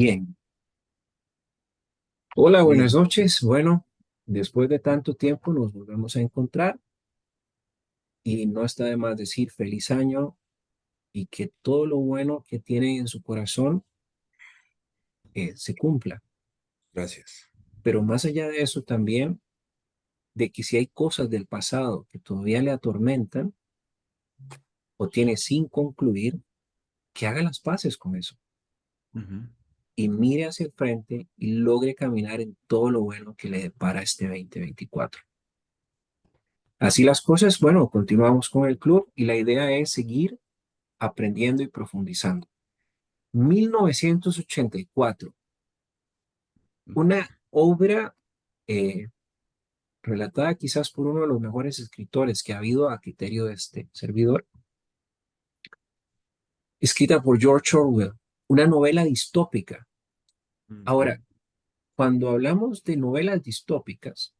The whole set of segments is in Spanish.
Bien. Hola, buenas Bien, noches. Bueno, después de tanto tiempo nos volvemos a encontrar y no está de más decir feliz año y que todo lo bueno que tienen en su corazón se cumpla. gracias. Pero más allá de eso también, de que si hay cosas del pasado que todavía le atormentan o tiene sin concluir, que haga las paces con eso Ujú. y mire hacia el frente y logre caminar en todo lo bueno que le depara este 2024. Así las cosas, bueno, continuamos con el club y la idea es seguir aprendiendo y profundizando. 1984, una obra eh, relatada quizás por uno de los mejores escritores que ha habido a criterio de este servidor, escrita por George Orwell, una novela distópica. Ujú. Ahora, cuando hablamos de novelas distópicas,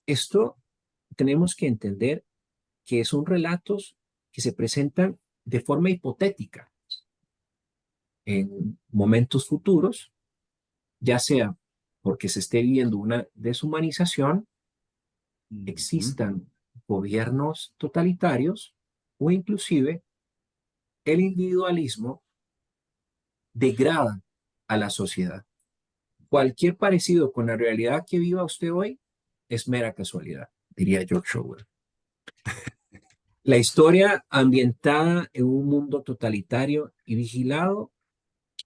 esto tenemos que entender que son relatos que se presentan de forma hipotética en momentos futuros, ya sea porque se esté viviendo una deshumanización, Ujú. existan gobiernos totalitarios o inclusive el individualismo degrada a la sociedad. Cualquier parecido con la realidad que viva usted hoy es mera casualidad, diría George Orwell. La historia ambientada en un mundo totalitario y vigilado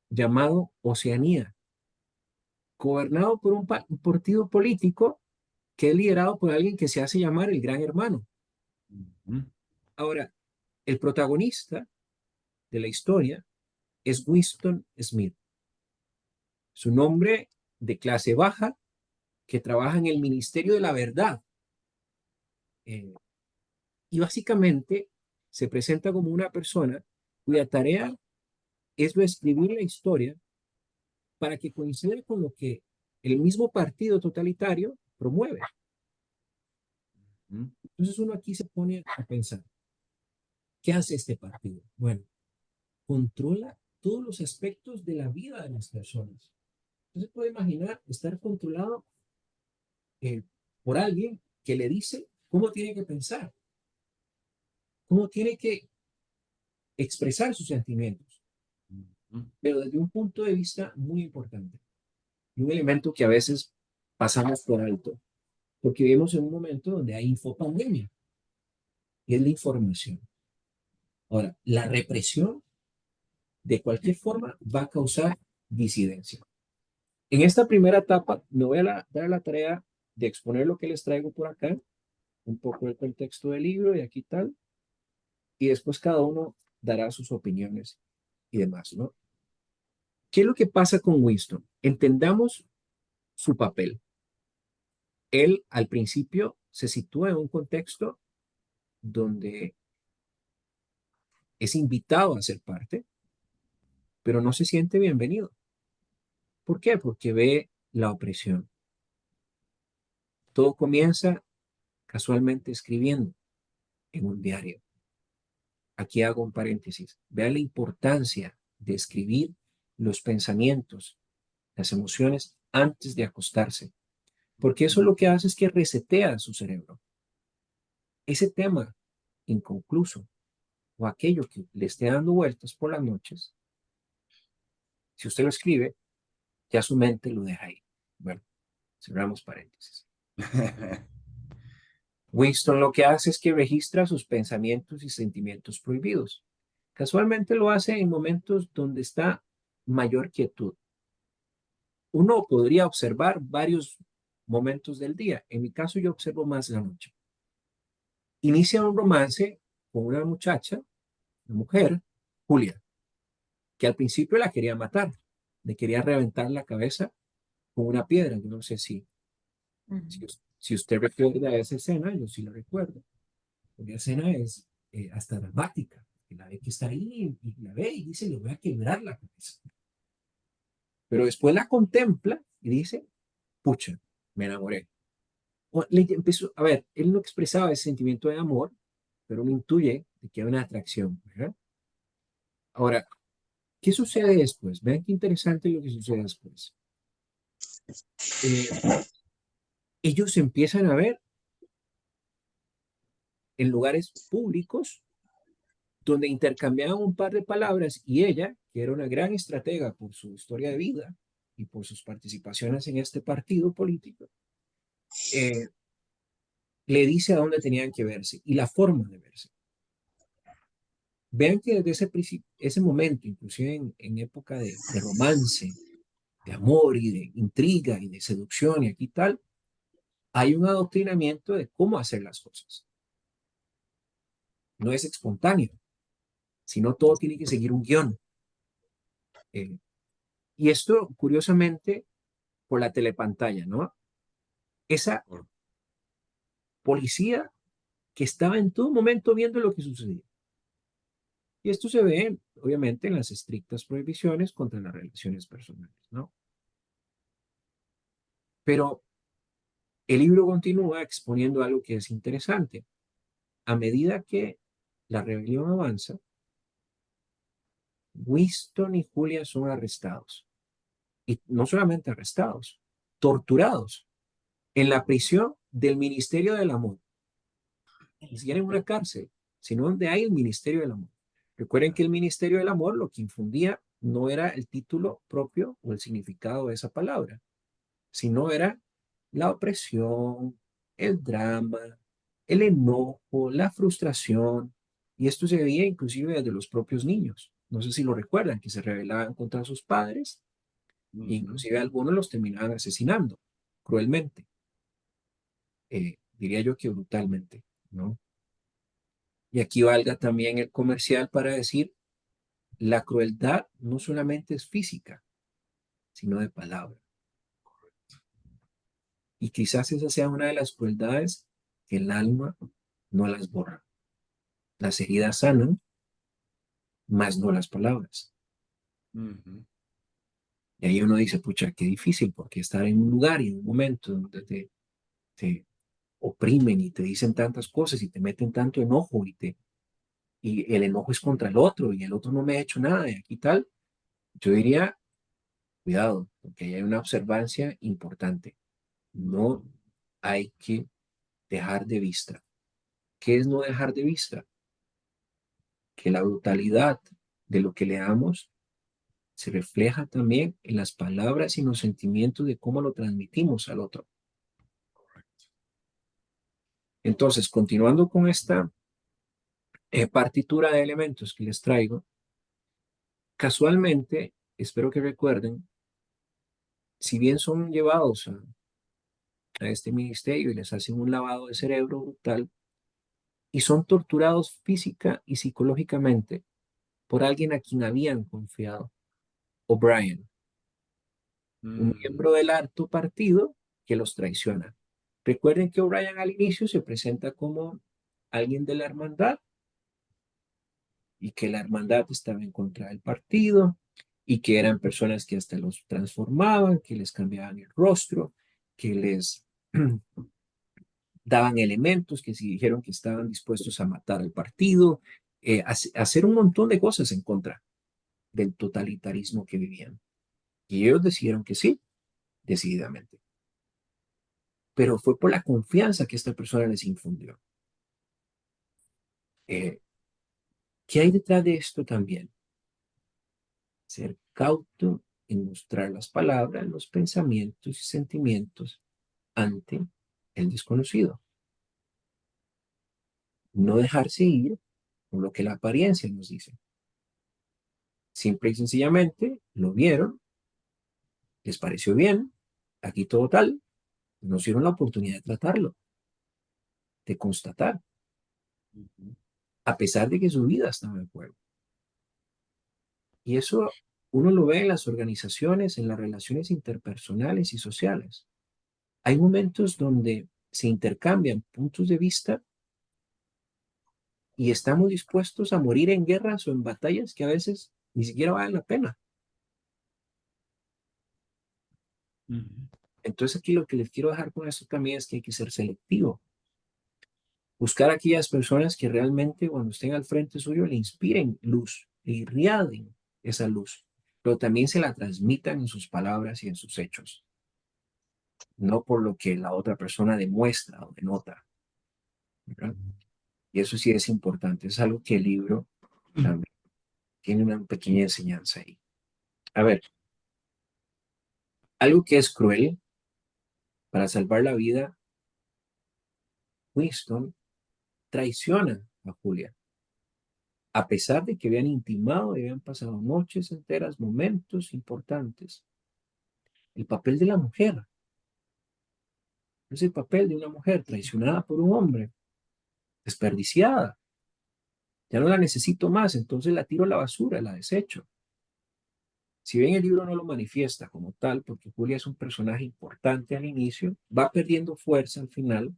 llamado Oceanía, gobernado por un partido político que es liderado por alguien que se hace llamar el Gran Hermano. Ujú. Ahora, el protagonista de la historia es Winston Smith. Su nombre de clase baja que trabaja en el Ministerio de la Verdad. Eh, y básicamente se presenta como una persona cuya tarea es escribir la historia para que coincida con lo que el mismo partido totalitario promueve. Ujú. Entonces uno aquí se pone a pensar, ¿qué hace este partido? Bueno, controla todos los aspectos de la vida de las personas. Entonces puede imaginar estar controlado eh, por alguien que le dice cómo tiene que pensar, cómo tiene que expresar sus sentimientos, Ujú. pero desde un punto de vista muy importante y un elemento que a veces pasamos por alto, porque vivimos en un momento donde hay infopandemia y es la información. Ahora, la represión de cualquier forma va a causar disidencia. En esta primera etapa me voy a dar la tarea de exponer lo que les traigo por acá, un poco el contexto del libro y aquí tal, y después cada uno dará sus opiniones y demás, ¿no? ¿Qué es lo que pasa con Winston? Entendamos su papel. Él al principio se sitúa en un contexto donde es invitado a ser parte, pero no se siente bienvenido. ¿Por qué? Porque ve la opresión. Todo comienza casualmente escribiendo en un diario. Aquí hago un paréntesis. Vean la importancia de escribir los pensamientos, las emociones antes de acostarse, porque eso Ujú. lo que hace es que resetea su cerebro. Ese tema inconcluso o aquello que le esté dando vueltas por las noches, si usted lo escribe, ya su mente lo deja ahí. Bueno, cerramos paréntesis. Winston lo que hace es que registra sus pensamientos y sentimientos prohibidos. Casualmente lo hace en momentos donde está mayor quietud. Uno podría observar varios momentos del día. En mi caso, yo observo más la noche. Inicia un romance con una muchacha, una mujer, Julia, que al principio la quería matar, le quería reventar la cabeza con una piedra. Yo no sé Ujú. si usted recuerda esa escena, yo sí la recuerdo. La escena es hasta dramática. La ve que está ahí y la ve y dice, le voy a quebrar la cabeza. Pero después la contempla y dice, pucha, me enamoré. Le empezó, a ver, él no expresaba ese sentimiento de amor, pero uno intuye de que hay una atracción, ¿verdad? Ahora, ¿Qué sucede después? Vean qué interesante lo que sucede después. Eh, Ellos empiezan a ver en lugares públicos donde intercambiaban un par de palabras y ella, que era una gran estratega por su historia de vida y por sus participaciones en este partido político, eh, le dice a dónde tenían que verse y la forma de verse. Vean que desde ese momento, inclusive en época de romance, de amor y de intriga y de seducción y aquí tal, hay un adoctrinamiento de cómo hacer las cosas. No es espontáneo, sino todo tiene que seguir un guión. Eh, y esto, curiosamente, por la telepantalla, ¿no? Esa policía que estaba en todo momento viendo lo que sucedía. Y esto se ve, obviamente, en las estrictas prohibiciones contra las relaciones personales, ¿no? Pero el libro continúa exponiendo algo que es interesante. A medida que la rebelión avanza, Winston y Julia son arrestados. Y no solamente arrestados, torturados en la prisión del Ministerio del Amor. Ni siquiera en una cárcel, sino donde hay el Ministerio del Amor. Recuerden que el Ministerio del Amor lo que infundía no era el título propio o el significado de esa palabra, sino era la opresión, el drama, el enojo, la frustración, y esto se veía inclusive desde los propios niños. No sé si lo recuerdan, que se rebelaban contra sus padres, e Ujú. inclusive algunos los terminaban asesinando cruelmente, diría yo que brutalmente, ¿no? Y aquí valga también el comercial para decir, la crueldad no solamente es física, sino de palabra. Y quizás esa sea una de las crueldades que el alma no las borra. Las heridas sanan, más no las palabras. Ujú. Y ahí uno dice, pucha, qué difícil, porque estar en un lugar y en un momento donde te oprimen y te dicen tantas cosas y te meten tanto enojo y el enojo es contra el otro y el otro no me ha hecho nada y aquí tal, yo diría, cuidado, porque ahí hay una observancia importante. No hay que dejar de vista. ¿Qué es no dejar de vista? Que la brutalidad de lo que leamos se refleja también en las palabras y en los sentimientos de cómo lo transmitimos al otro. Entonces, continuando con esta partitura de elementos que les traigo, casualmente, espero que recuerden, si bien son llevados a este ministerio y les hacen un lavado de cerebro brutal y son torturados física y psicológicamente por alguien a quien habían confiado, O'Brien, un Mm. miembro del alto partido que los traiciona. Recuerden que O'Brien al inicio se presenta como alguien de la hermandad y que la hermandad estaba en contra del partido y que eran personas que hasta los transformaban, que les cambiaban el rostro, que les daban elementos, que si dijeron que estaban dispuestos a matar al partido, hacer un montón de cosas en contra del totalitarismo que vivían. Y ellos decidieron que sí, decididamente. Pero fue por la confianza que esta persona les infundió. Eh, ¿Qué hay detrás de esto también? Ser cauto en mostrar las palabras, los pensamientos y sentimientos ante el desconocido. No dejarse ir por lo que la apariencia nos dice. Simple y sencillamente lo vieron, les pareció bien, aquí todo tal, nos dieron la oportunidad de tratarlo, de constatar, Ujú. a pesar de que su vida estaba en juego. Y eso uno lo ve en las organizaciones, en las relaciones interpersonales y sociales. Hay momentos donde se intercambian puntos de vista y estamos dispuestos a morir en guerras o en batallas que a veces ni siquiera valen la pena. Ujú. Entonces aquí lo que les quiero dejar con esto también es que hay que ser selectivo. Buscar aquellas personas que realmente cuando estén al frente suyo le inspiren luz, le irradien. esa luz, pero también se la transmitan en sus palabras y en sus hechos, no por lo que la otra persona demuestra o denota, ¿verdad? Y eso sí es importante, es algo que el libro también tiene una pequeña enseñanza ahí. A ver, algo que es cruel para salvar la vida, Winston traiciona a Julia, a pesar de que habían intimado y habían pasado noches enteras, momentos importantes. El papel de la mujer es el papel de una mujer traicionada por un hombre, desperdiciada. Ya no la necesito más, entonces la tiro a la basura, la desecho. Si bien el libro no lo manifiesta como tal, porque Julia es un personaje importante al inicio, va perdiendo fuerza al final,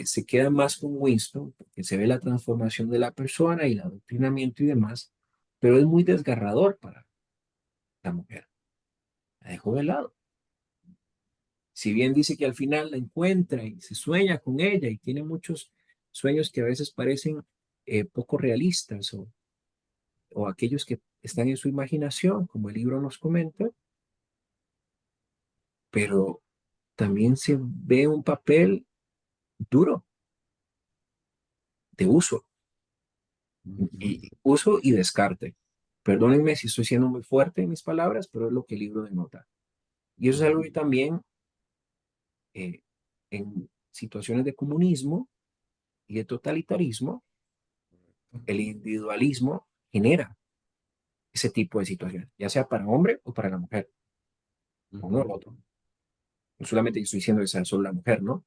se queda más con Winston, porque se ve la transformación de la persona y el adoctrinamiento y demás, pero es muy desgarrador para la mujer. La dejó de lado. Si bien dice que al final la encuentra y se sueña con ella y tiene muchos sueños que a veces parecen poco realistas o aquellos que están en su imaginación, como el libro nos comenta, pero también se ve un papel duro de uso y uso y descarte. Perdónenme si estoy siendo muy fuerte en mis palabras, pero es lo que el libro denota. Y eso es algo que también eh, en situaciones de comunismo y de totalitarismo, el individualismo genera ese tipo de situaciones, ya sea para hombre o para la mujer, o uno o el otro. No solamente estoy diciendo que sea solo la mujer, ¿no?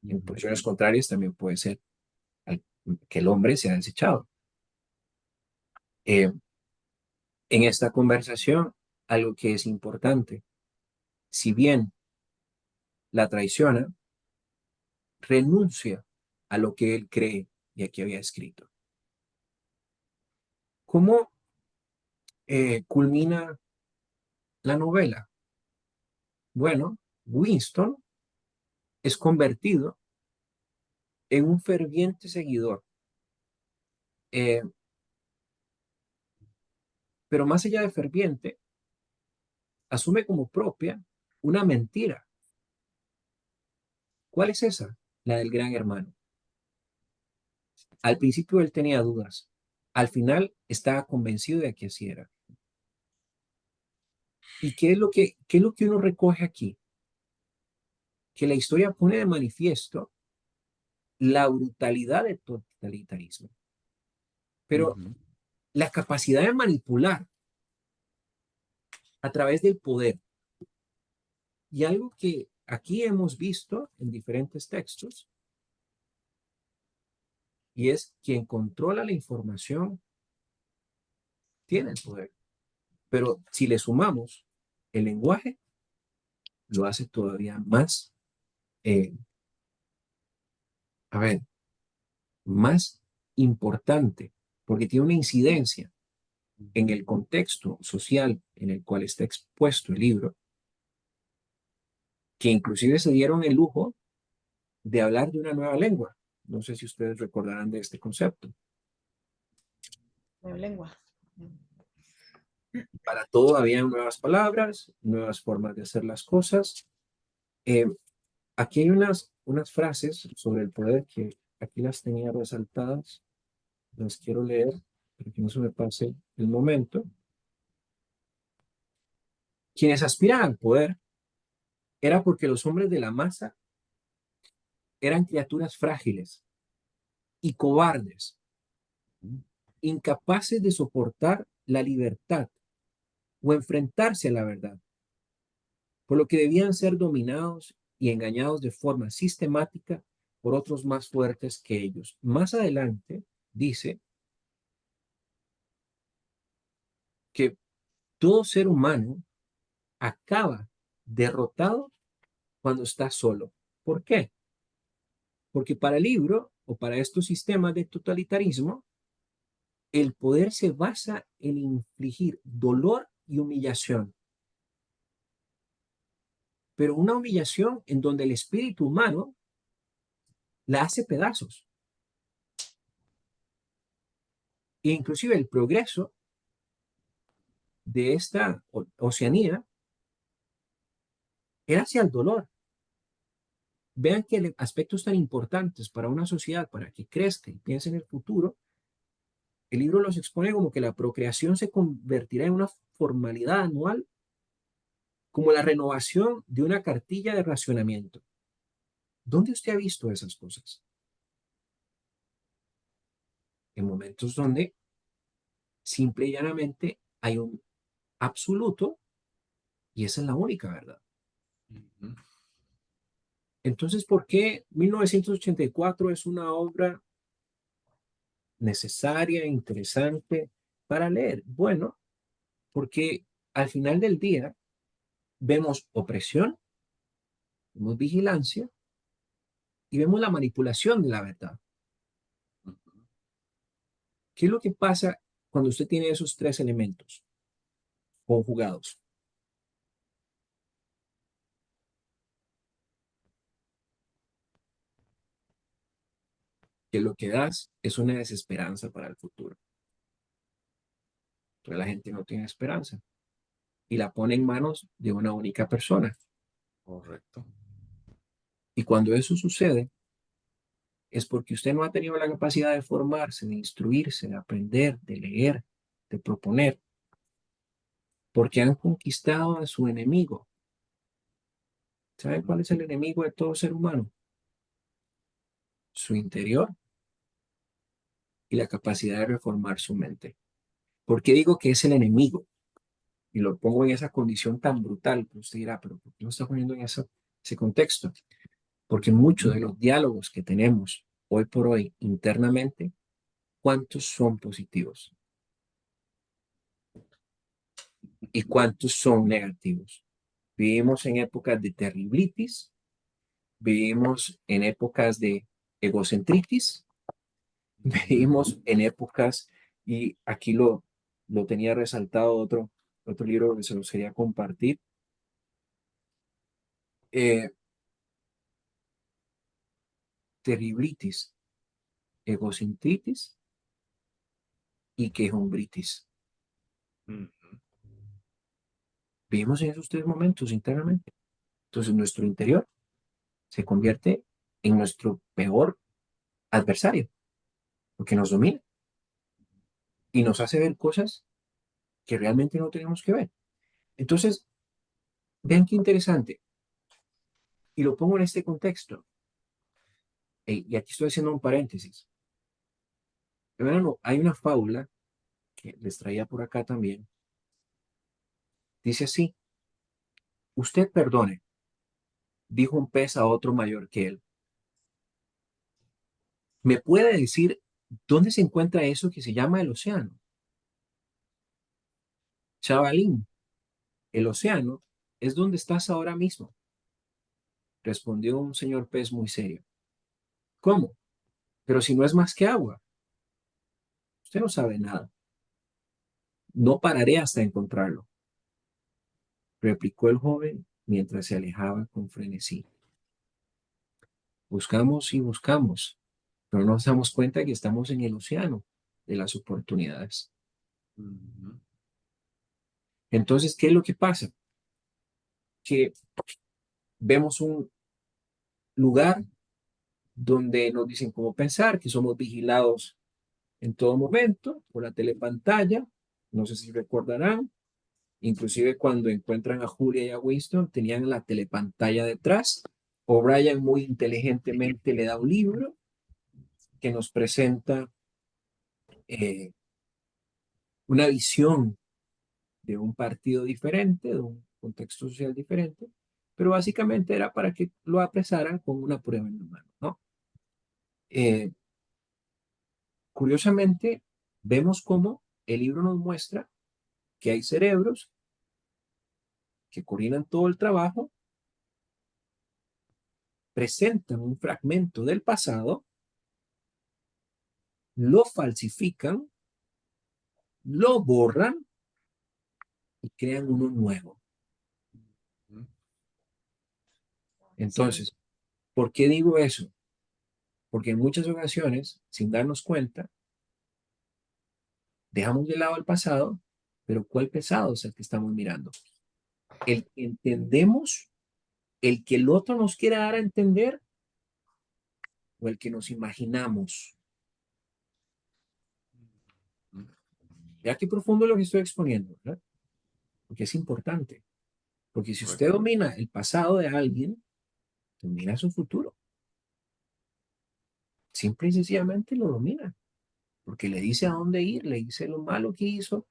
En posiciones contrarias también puede ser que el hombre sea desechado. Eh, en esta conversación, algo que es importante, si bien la traiciona, renuncia a lo que él cree y a que había escrito. ¿Cómo culmina la novela? Bueno, Winston es convertido en un ferviente seguidor, eh, pero más allá de ferviente, asume como propia una mentira. ¿Cuál es esa? La del gran hermano. Al principio él tenía dudas, al final estaba convencido de que así era. ¿Y qué es lo que uno recoge aquí? Que la historia pone de manifiesto la brutalidad del totalitarismo, pero la capacidad de manipular a través del poder. Y algo que aquí hemos visto en diferentes textos, y es quien controla la información tiene el poder. Pero si le sumamos el lenguaje, lo hace todavía más, eh, a ver, más importante, porque tiene una incidencia en el contexto social en el cual está expuesto el libro, que inclusive se dieron el lujo de hablar de una nueva lengua. No sé si ustedes recordarán de este concepto. Lengua. Para todo había nuevas palabras, nuevas formas de hacer las cosas. Eh, Aquí hay unas frases sobre el poder que aquí las tenía resaltadas, las quiero leer, para que no se me pase el momento. Quienes aspiran al poder era porque los hombres de la masa eran criaturas frágiles y cobardes, incapaces de soportar la libertad o enfrentarse a la verdad, por lo que debían ser dominados y engañados de forma sistemática por otros más fuertes que ellos. Más adelante dice que todo ser humano acaba derrotado cuando está solo. ¿Por qué? Porque para el libro o para estos sistemas de totalitarismo, el poder se basa en infligir dolor y humillación, pero una humillación en donde el espíritu humano la hace pedazos. E inclusive el progreso de esta Oceanía era hacia el dolor. Vean que aspectos tan importantes para una sociedad, para que crezca y piense en el futuro, el libro los expone como que la procreación se convertirá en una formalidad anual, como la renovación de una cartilla de racionamiento. ¿Dónde usted ha visto esas cosas? En momentos donde simple y llanamente hay un absoluto y esa es la única verdad. Ujú. Entonces, ¿por qué 1984 es una obra necesaria e interesante para leer? Bueno, porque al final del día vemos opresión, vemos vigilancia y vemos la manipulación de la verdad. ¿Qué es lo que pasa cuando usted tiene esos tres elementos conjugados? Que lo que das es una desesperanza para el futuro. Entonces la gente no tiene esperanza y la pone en manos de una única persona. Correcto. Y cuando eso sucede, es porque usted no ha tenido la capacidad de formarse, de instruirse, de aprender, de leer, de proponer, porque han conquistado a su enemigo. ¿Sabe cuál es el enemigo de todo ser humano? Su interior y la capacidad de reformar su mente. ¿Por qué digo que es el enemigo? Y lo pongo en esa condición tan brutal, que usted dirá, pero ¿por qué lo está poniendo en ese contexto? Porque muchos de los diálogos que tenemos hoy por hoy internamente, ¿cuántos son positivos? ¿Y cuántos son negativos? Vivimos en épocas de terriblitis, vivimos en épocas de egocentritis, vivimos en épocas, y aquí lo tenía resaltado otro libro que se los quería compartir, eh, terriblitis, egocentritis y quejumbritis. Ujú. Vivimos en esos tres momentos internamente. Entonces nuestro interior se convierte en nuestro peor adversario, porque nos domina y nos hace ver cosas que realmente no tenemos que ver. Entonces, vean qué interesante, y lo pongo en este contexto, y aquí estoy haciendo un paréntesis. Verán, hay una fábula que les traía por acá también. Dice así: usted perdone, dijo un pez a otro mayor que él. ¿Me puede decir dónde se encuentra eso que se llama el océano? Chavalín, el océano es donde estás ahora mismo, respondió un señor pez muy serio. ¿Cómo? Pero si no es más que agua. Usted no sabe nada. No pararé hasta encontrarlo, replicó el joven mientras se alejaba con frenesí. Buscamos y buscamos, pero no nos damos cuenta que estamos en el océano de las oportunidades. Ujú. Entonces, ¿qué es lo que pasa? Que vemos un lugar donde nos dicen cómo pensar, que somos vigilados en todo momento por la telepantalla. No sé si recordarán, inclusive cuando encuentran a Julia y a Winston, tenían la telepantalla detrás. O'Brien muy inteligentemente le da un libro que nos presenta eh, una visión de un partido diferente, de un contexto social diferente, pero básicamente era para que lo apresaran con una prueba en la mano, ¿no? Eh, Curiosamente, vemos cómo el libro nos muestra que hay cerebros que coordinan todo el trabajo, presentan un fragmento del pasado, lo falsifican, lo borran y crean uno nuevo. Ujú. Sí. Entonces, ¿por qué digo eso? Porque en muchas ocasiones, sin darnos cuenta, dejamos de lado el pasado Pero ¿cuál pesado es el que estamos mirando? ¿El que entendemos, el que el otro nos quiere dar a entender o el que nos imaginamos? ujú. Ya qué profundo lo que estoy exponiendo, ¿verdad? Porque es importante. Porque si usted Correcto. domina el pasado de alguien, domina su futuro. Simple y sencillamente lo domina. Porque le dice a dónde ir, le dice lo malo que hizo.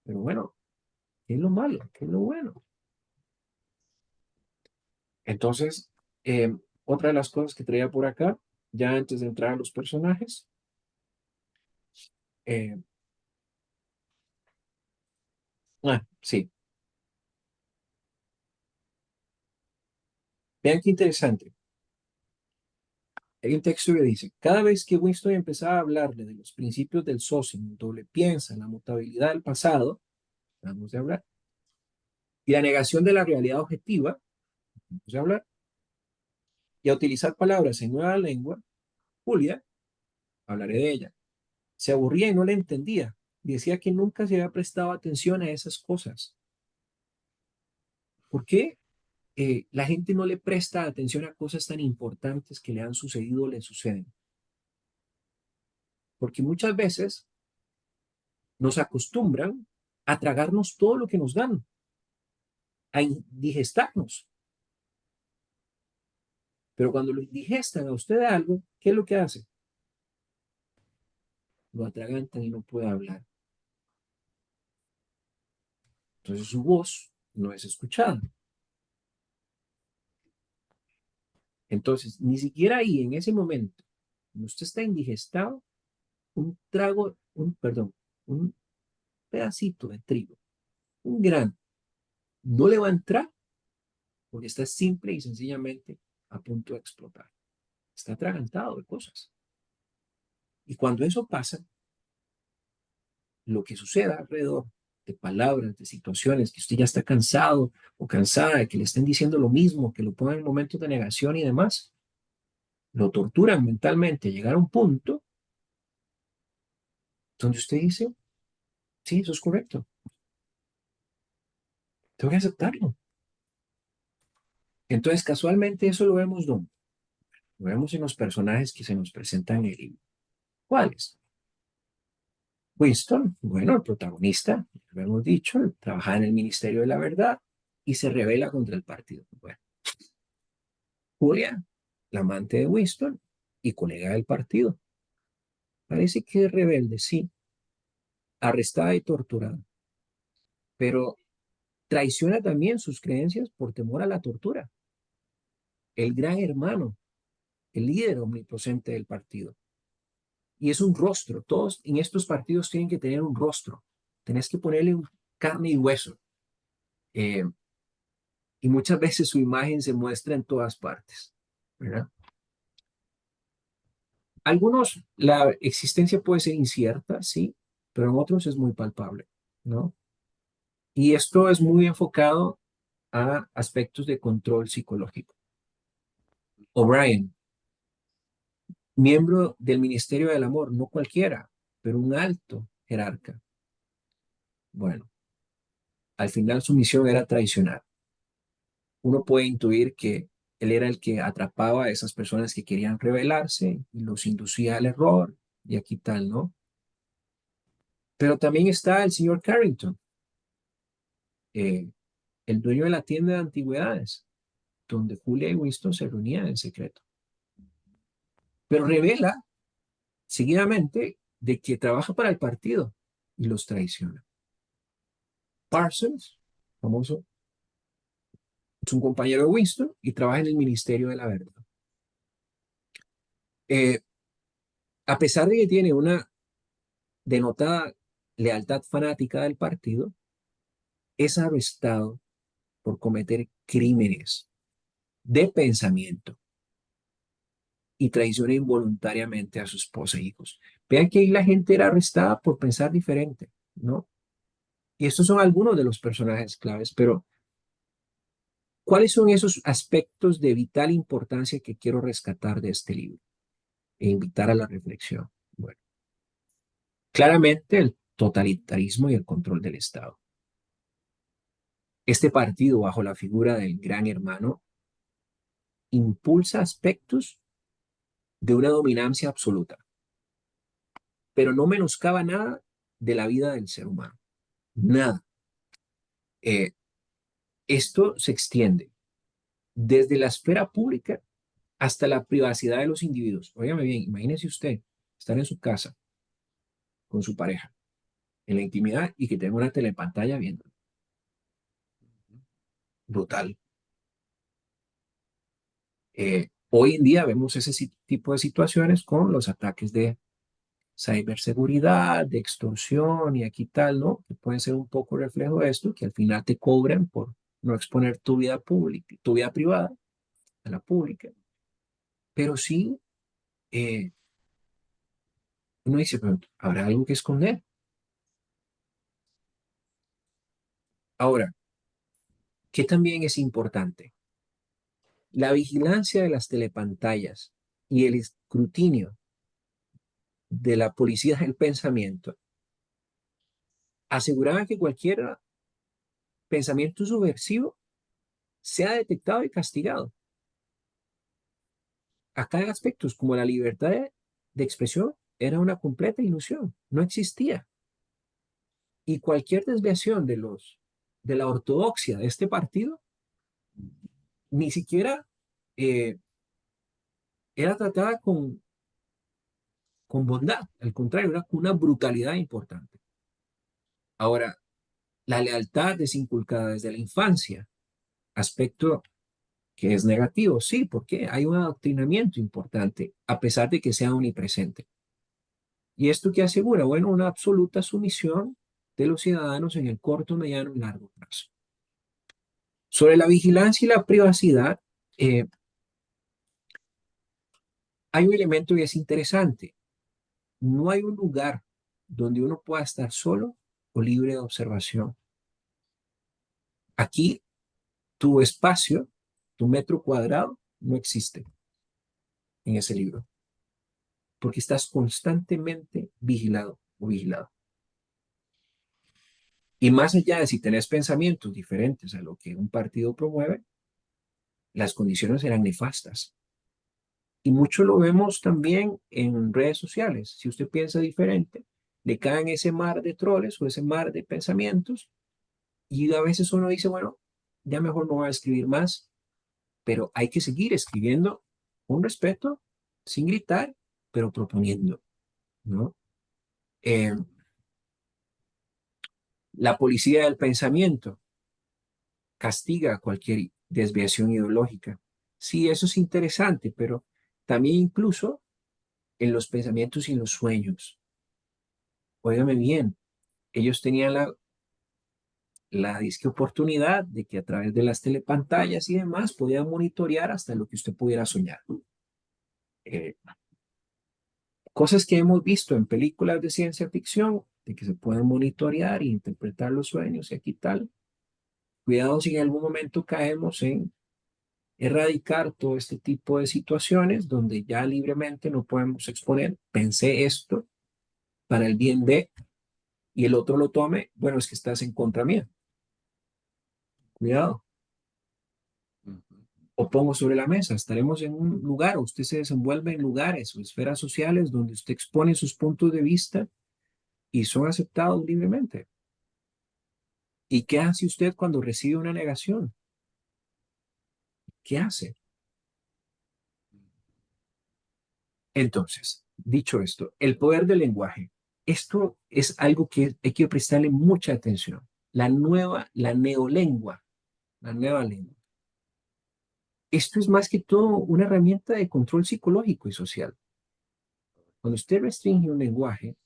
Pero bueno, ¿qué es lo malo? ¿Qué es lo bueno? Entonces, otra de las cosas que traía por acá, ya antes de entrar a los personajes, eh, sí, vean qué interesante. Hay un texto que dice, cada vez que Winston empezaba a hablarle de los principios del socium, el doble piensa, la mutabilidad del pasado, vamos a hablar, y la negación de la realidad objetiva, vamos a hablar, y a utilizar palabras en nueva lengua, Julia, hablaré de ella, se aburría y no le entendía, y decía que nunca se había prestado atención a esas cosas. ¿Por qué la gente no le presta atención a cosas tan importantes que le han sucedido o le suceden? Porque muchas veces nos acostumbran a tragarnos todo lo que nos dan, a indigestarnos. Pero cuando lo indigestan a usted algo, ¿qué es lo que hace? Lo atragantan y no puede hablar. Entonces su voz no es escuchada. Entonces, ni siquiera ahí, en ese momento, cuando usted está indigestado, un trago, perdón, un pedacito de trigo, un grano, no le va a entrar porque está simple y sencillamente a punto de explotar. Está atragantado de cosas. Y cuando eso pasa, lo que suceda alrededor de palabras, de situaciones, que usted ya está cansado o cansada de que le estén diciendo lo mismo, que lo pongan en momentos de negación y demás, lo torturan mentalmente, llegar a un punto donde usted dice, sí, eso es correcto, tengo que aceptarlo. Entonces, casualmente, eso lo vemos donde lo vemos en los personajes que se nos presentan en el libro. ¿Cuáles? Winston, bueno, el protagonista, lo hemos dicho, trabaja en el Ministerio de la Verdad y se rebela contra el partido. Bueno, Julia, la amante de Winston y colega del partido. Parece que es rebelde, sí, arrestada y torturada, pero traiciona también sus creencias por temor a la tortura. El gran hermano, el líder omnipresente del partido. Y es un rostro. Todos en estos partidos tienen que tener un rostro. Tenés que ponerle un carne y hueso. Eh, y muchas veces su imagen se muestra en todas partes, ¿verdad? Algunos, la existencia puede ser incierta, sí, pero en otros es muy palpable, ¿no? Y esto es muy enfocado a aspectos de control psicológico. O'Brien, miembro del Ministerio del Amor, no cualquiera, pero un alto jerarca. Bueno, al final su misión era traicionar. Uno puede intuir que él era el que atrapaba a esas personas que querían rebelarse y los inducía al error y aquí tal, ¿no? Pero también está el señor Carrington, eh, el dueño de la tienda de antigüedades, donde Julia y Winston se reunían en secreto. Pero revela seguidamente de que trabaja para el partido y los traiciona. Parsons, famoso, es un compañero de Winston y trabaja en el Ministerio de la Verdad. Eh, a pesar de que tiene una denotada lealtad fanática del partido, es arrestado por cometer crímenes de pensamiento y traiciona involuntariamente a su esposa e hijos. Vean que ahí la gente era arrestada por pensar diferente, ¿no? Y estos son algunos de los personajes claves, pero ¿cuáles son esos aspectos de vital importancia que quiero rescatar de este libro e invitar a la reflexión? Bueno, claramente el totalitarismo y el control del Estado. Este partido, bajo la figura del Gran Hermano, impulsa aspectos de una dominancia absoluta, pero no menoscaba nada de la vida del ser humano. Nada. Eh, Esto se extiende desde la esfera pública hasta la privacidad de los individuos. Óigame bien, imagínese usted estar en su casa con su pareja, en la intimidad y que tenga una telepantalla viendo. Brutal. Hoy en día vemos ese tipo de situaciones con los ataques de ciberseguridad, de extorsión y aquí tal, ¿no? Que pueden ser un poco reflejo de esto, que al final te cobran por no exponer tu vida pública, tu vida privada a la pública. Pero sí, eh, uno dice, pero ¿habrá algo que esconder? Ahora, ¿qué también es importante? La vigilancia de las telepantallas y el escrutinio de la policía del pensamiento aseguraban que cualquier pensamiento subversivo sea detectado y castigado. Acá hay aspectos como la libertad de expresión era una completa ilusión, no existía. Y cualquier desviación de la ortodoxia de este partido ni siquiera eh, era tratada con bondad, al contrario, era con una brutalidad importante. Ahora, la lealtad es inculcada desde la infancia, aspecto que es negativo, sí, porque hay un adoctrinamiento importante, a pesar de que sea omnipresente. ¿Y esto qué asegura? Bueno, una absoluta sumisión de los ciudadanos en el corto, mediano y largo plazo. Sobre la vigilancia y la privacidad, eh, hay un elemento que es interesante. No hay un lugar donde uno pueda estar solo o libre de observación. Aquí, tu espacio, tu metro cuadrado, no existe en ese libro, porque estás constantemente vigilado o vigilado. Y más allá de si tenés pensamientos diferentes a lo que un partido promueve, las condiciones eran nefastas. Y mucho lo vemos también en redes sociales. Si usted piensa diferente, le caen ese mar de troles o ese mar de pensamientos y a veces uno dice, bueno, ya mejor no voy a escribir más, pero hay que seguir escribiendo con respeto, sin gritar, pero proponiendo, ¿no? Eh, la policía del pensamiento castiga cualquier desviación ideológica. Sí, eso es interesante, pero también incluso en los pensamientos y en los sueños. Óigame bien, ellos tenían la disque oportunidad de que a través de las telepantallas y demás podían monitorear hasta lo que usted pudiera soñar. Eh, Cosas que hemos visto en películas de ciencia ficción, de que se pueden monitorear e interpretar los sueños y aquí tal. Cuidado si en algún momento caemos en erradicar todo este tipo de situaciones donde ya libremente no podemos exponer, pensé esto para el bien de, y el otro lo tome, bueno, es que estás en contra mía. Cuidado. O pongo sobre la mesa, estaremos en un lugar, o usted se desenvuelve en lugares o esferas sociales donde usted expone sus puntos de vista y son aceptados libremente. ¿Y qué hace usted cuando recibe una negación? ¿Qué hace? Entonces, dicho esto, el poder del lenguaje. Esto es algo que hay que prestarle mucha atención. La neolengua, la nueva lengua. Esto es más que todo una herramienta de control psicológico y social. Cuando usted restringe un lenguaje,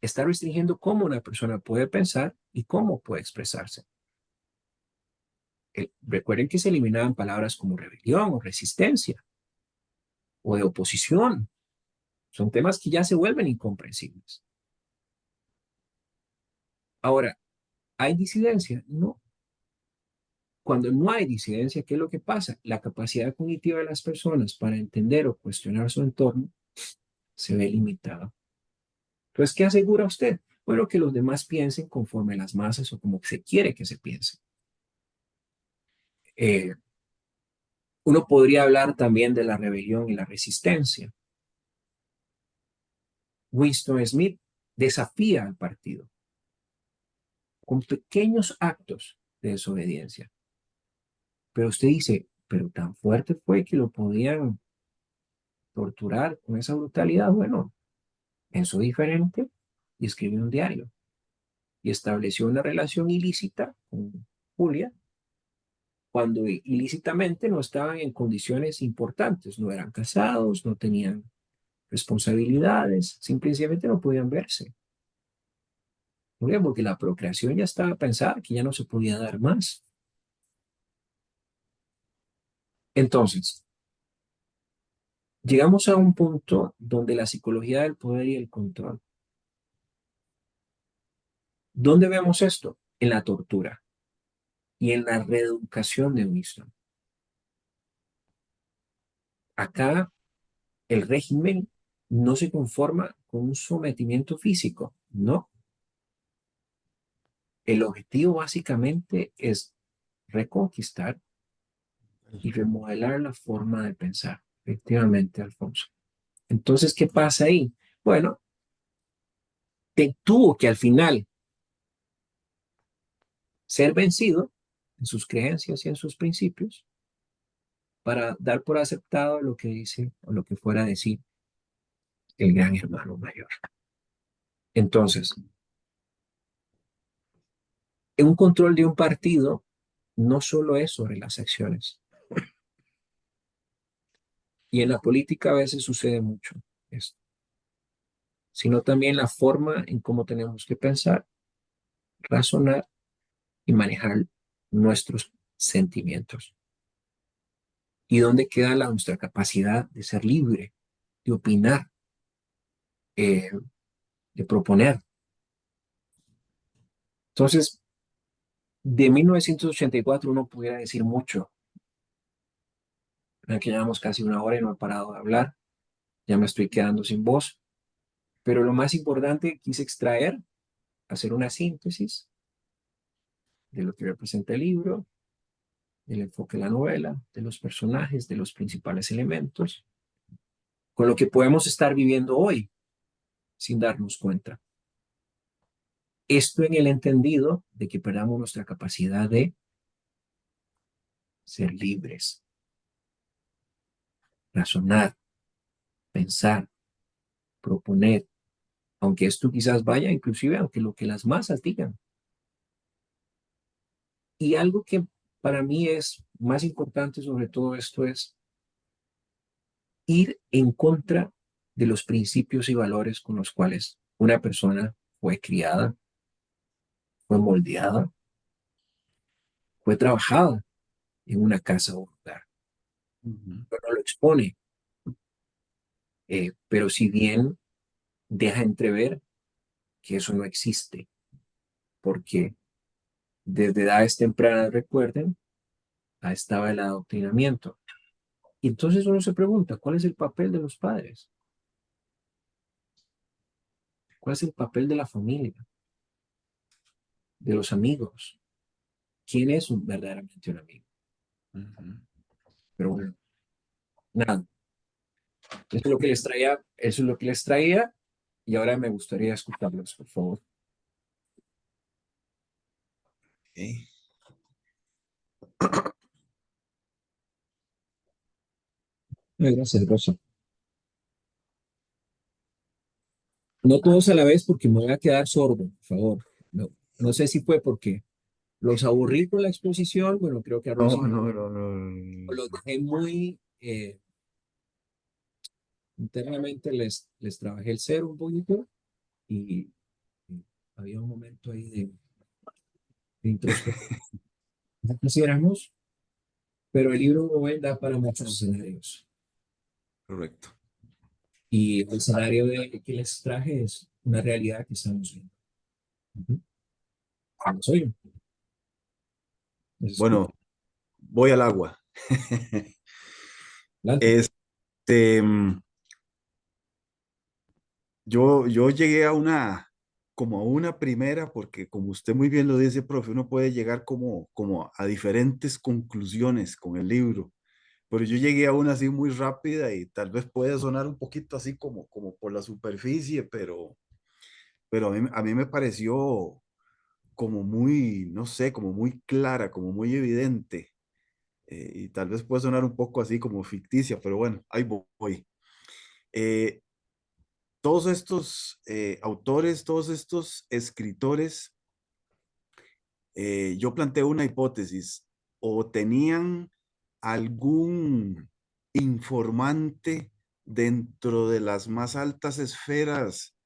está restringiendo cómo una persona puede pensar y cómo puede expresarse. Recuerden que se eliminaban palabras como rebelión o resistencia o de oposición. Son temas que ya se vuelven incomprensibles. Ahora, ¿hay disidencia? No. Cuando no hay disidencia, ¿qué es lo que pasa? La capacidad cognitiva de las personas para entender o cuestionar su entorno se ve limitada. Entonces, ¿qué asegura usted? Bueno, que los demás piensen conforme las masas o como se quiere que se piense. Eh, Uno podría hablar también de la rebelión y la resistencia. Winston Smith desafía al partido con pequeños actos de desobediencia. Pero usted dice, pero tan fuerte fue que lo podían torturar con esa brutalidad. Bueno, pensó diferente y escribió un diario y estableció una relación ilícita con Julia cuando ilícitamente no estaban en condiciones importantes, no eran casados, no tenían responsabilidades, simplemente no podían verse. ¿Por qué? Porque la procreación ya estaba pensada, que ya no se podía dar más. Entonces, llegamos a un punto donde la psicología del poder y el control. ¿Dónde vemos esto? En la tortura y en la reeducación de Winston. Acá el régimen no se conforma con un sometimiento físico, no. El objetivo básicamente es reconquistar y remodelar la forma de pensar. Efectivamente, Alfonso. Entonces, ¿qué pasa ahí? Bueno, tuvo que al final ser vencido en sus creencias y en sus principios para dar por aceptado lo que dice o lo que fuera a decir el gran hermano mayor. Entonces, en un control de un partido no solo es sobre las acciones. Y en la política a veces sucede mucho esto, sino también la forma en cómo tenemos que pensar, razonar y manejar nuestros sentimientos. Y dónde queda nuestra capacidad de ser libre, de opinar, eh, de proponer. Entonces, de 1984 uno pudiera decir mucho. Aquí llevamos casi una hora y no he parado de hablar. Ya me estoy quedando sin voz. Pero lo más importante, quise extraer, hacer una síntesis de lo que representa el libro, del enfoque de la novela, de los personajes, de los principales elementos, con lo que podemos estar viviendo hoy sin darnos cuenta. Esto en el entendido de que perdamos nuestra capacidad de ser libres, razonar, pensar, proponer, aunque esto quizás vaya inclusive aunque lo que las masas digan. Y algo que para mí es más importante sobre todo esto es ir en contra de los principios y valores con los cuales una persona fue criada, fue moldeada, fue trabajada en una casa o lugar. Ujú. Pero no lo expone, pero si bien deja entrever que eso no existe, porque desde edades tempranas, recuerden, ahí estaba el adoctrinamiento. Y entonces uno se pregunta, ¿cuál es el papel de los padres? ¿Cuál es el papel de la familia, de los amigos? ¿Quién es verdaderamente un amigo? Ujú. Pero bueno, nada, eso es lo que les traía, eso es lo que les traía y ahora me gustaría escucharlos, por favor. Ok. Ay, gracias, Rosa. No todos a la vez porque me voy a quedar sordo, por favor. No, no sé si fue porque los aburrí con la exposición, bueno, creo que a No, Rosy no, no, no. los dejé muy, internamente les trabajé el ser un poquito y había un momento ahí de introspección. No quisiéramos, pero el libro Nobel da para muchos escenarios. Correcto. Y el escenario que les traje es una realidad que estamos viendo. Ujú. ¿Cómo soy yo? ¿Les escucho? Bueno, voy al agua. Adelante. Este, yo llegué a una como a una primera, porque como usted muy bien lo dice, profe, uno puede llegar como a diferentes conclusiones con el libro, pero yo llegué a una así muy rápida y tal vez puede sonar un poquito así como por la superficie, pero a mí me pareció como muy, no sé, como muy clara, como muy evidente, y tal vez puede sonar un poco así como ficticia, pero bueno, ahí voy. Eh, todos estos autores, todos estos escritores, yo planteo una hipótesis, o tenían algún informante dentro de las más altas esferas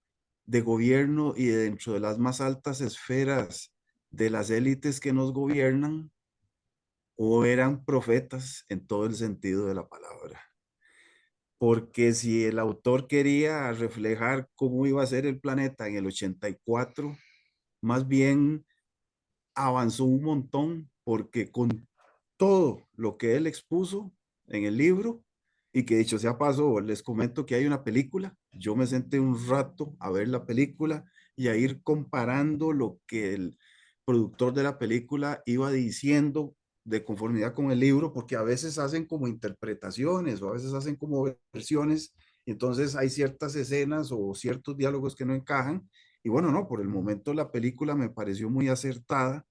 de gobierno y dentro de las más altas esferas de las élites que nos gobiernan, o eran profetas en todo el sentido de la palabra. Porque si el autor quería reflejar cómo iba a ser el planeta en el 84, más bien avanzó un montón, porque con todo lo que él expuso en el libro, y que dicho sea paso, les comento que hay una película, yo me senté un rato a ver la película y a ir comparando lo que el productor de la película iba diciendo de conformidad con el libro, porque a veces hacen como interpretaciones o a veces hacen como versiones, y entonces hay ciertas escenas o ciertos diálogos que no encajan, y bueno, no, por el momento la película me pareció muy acertada.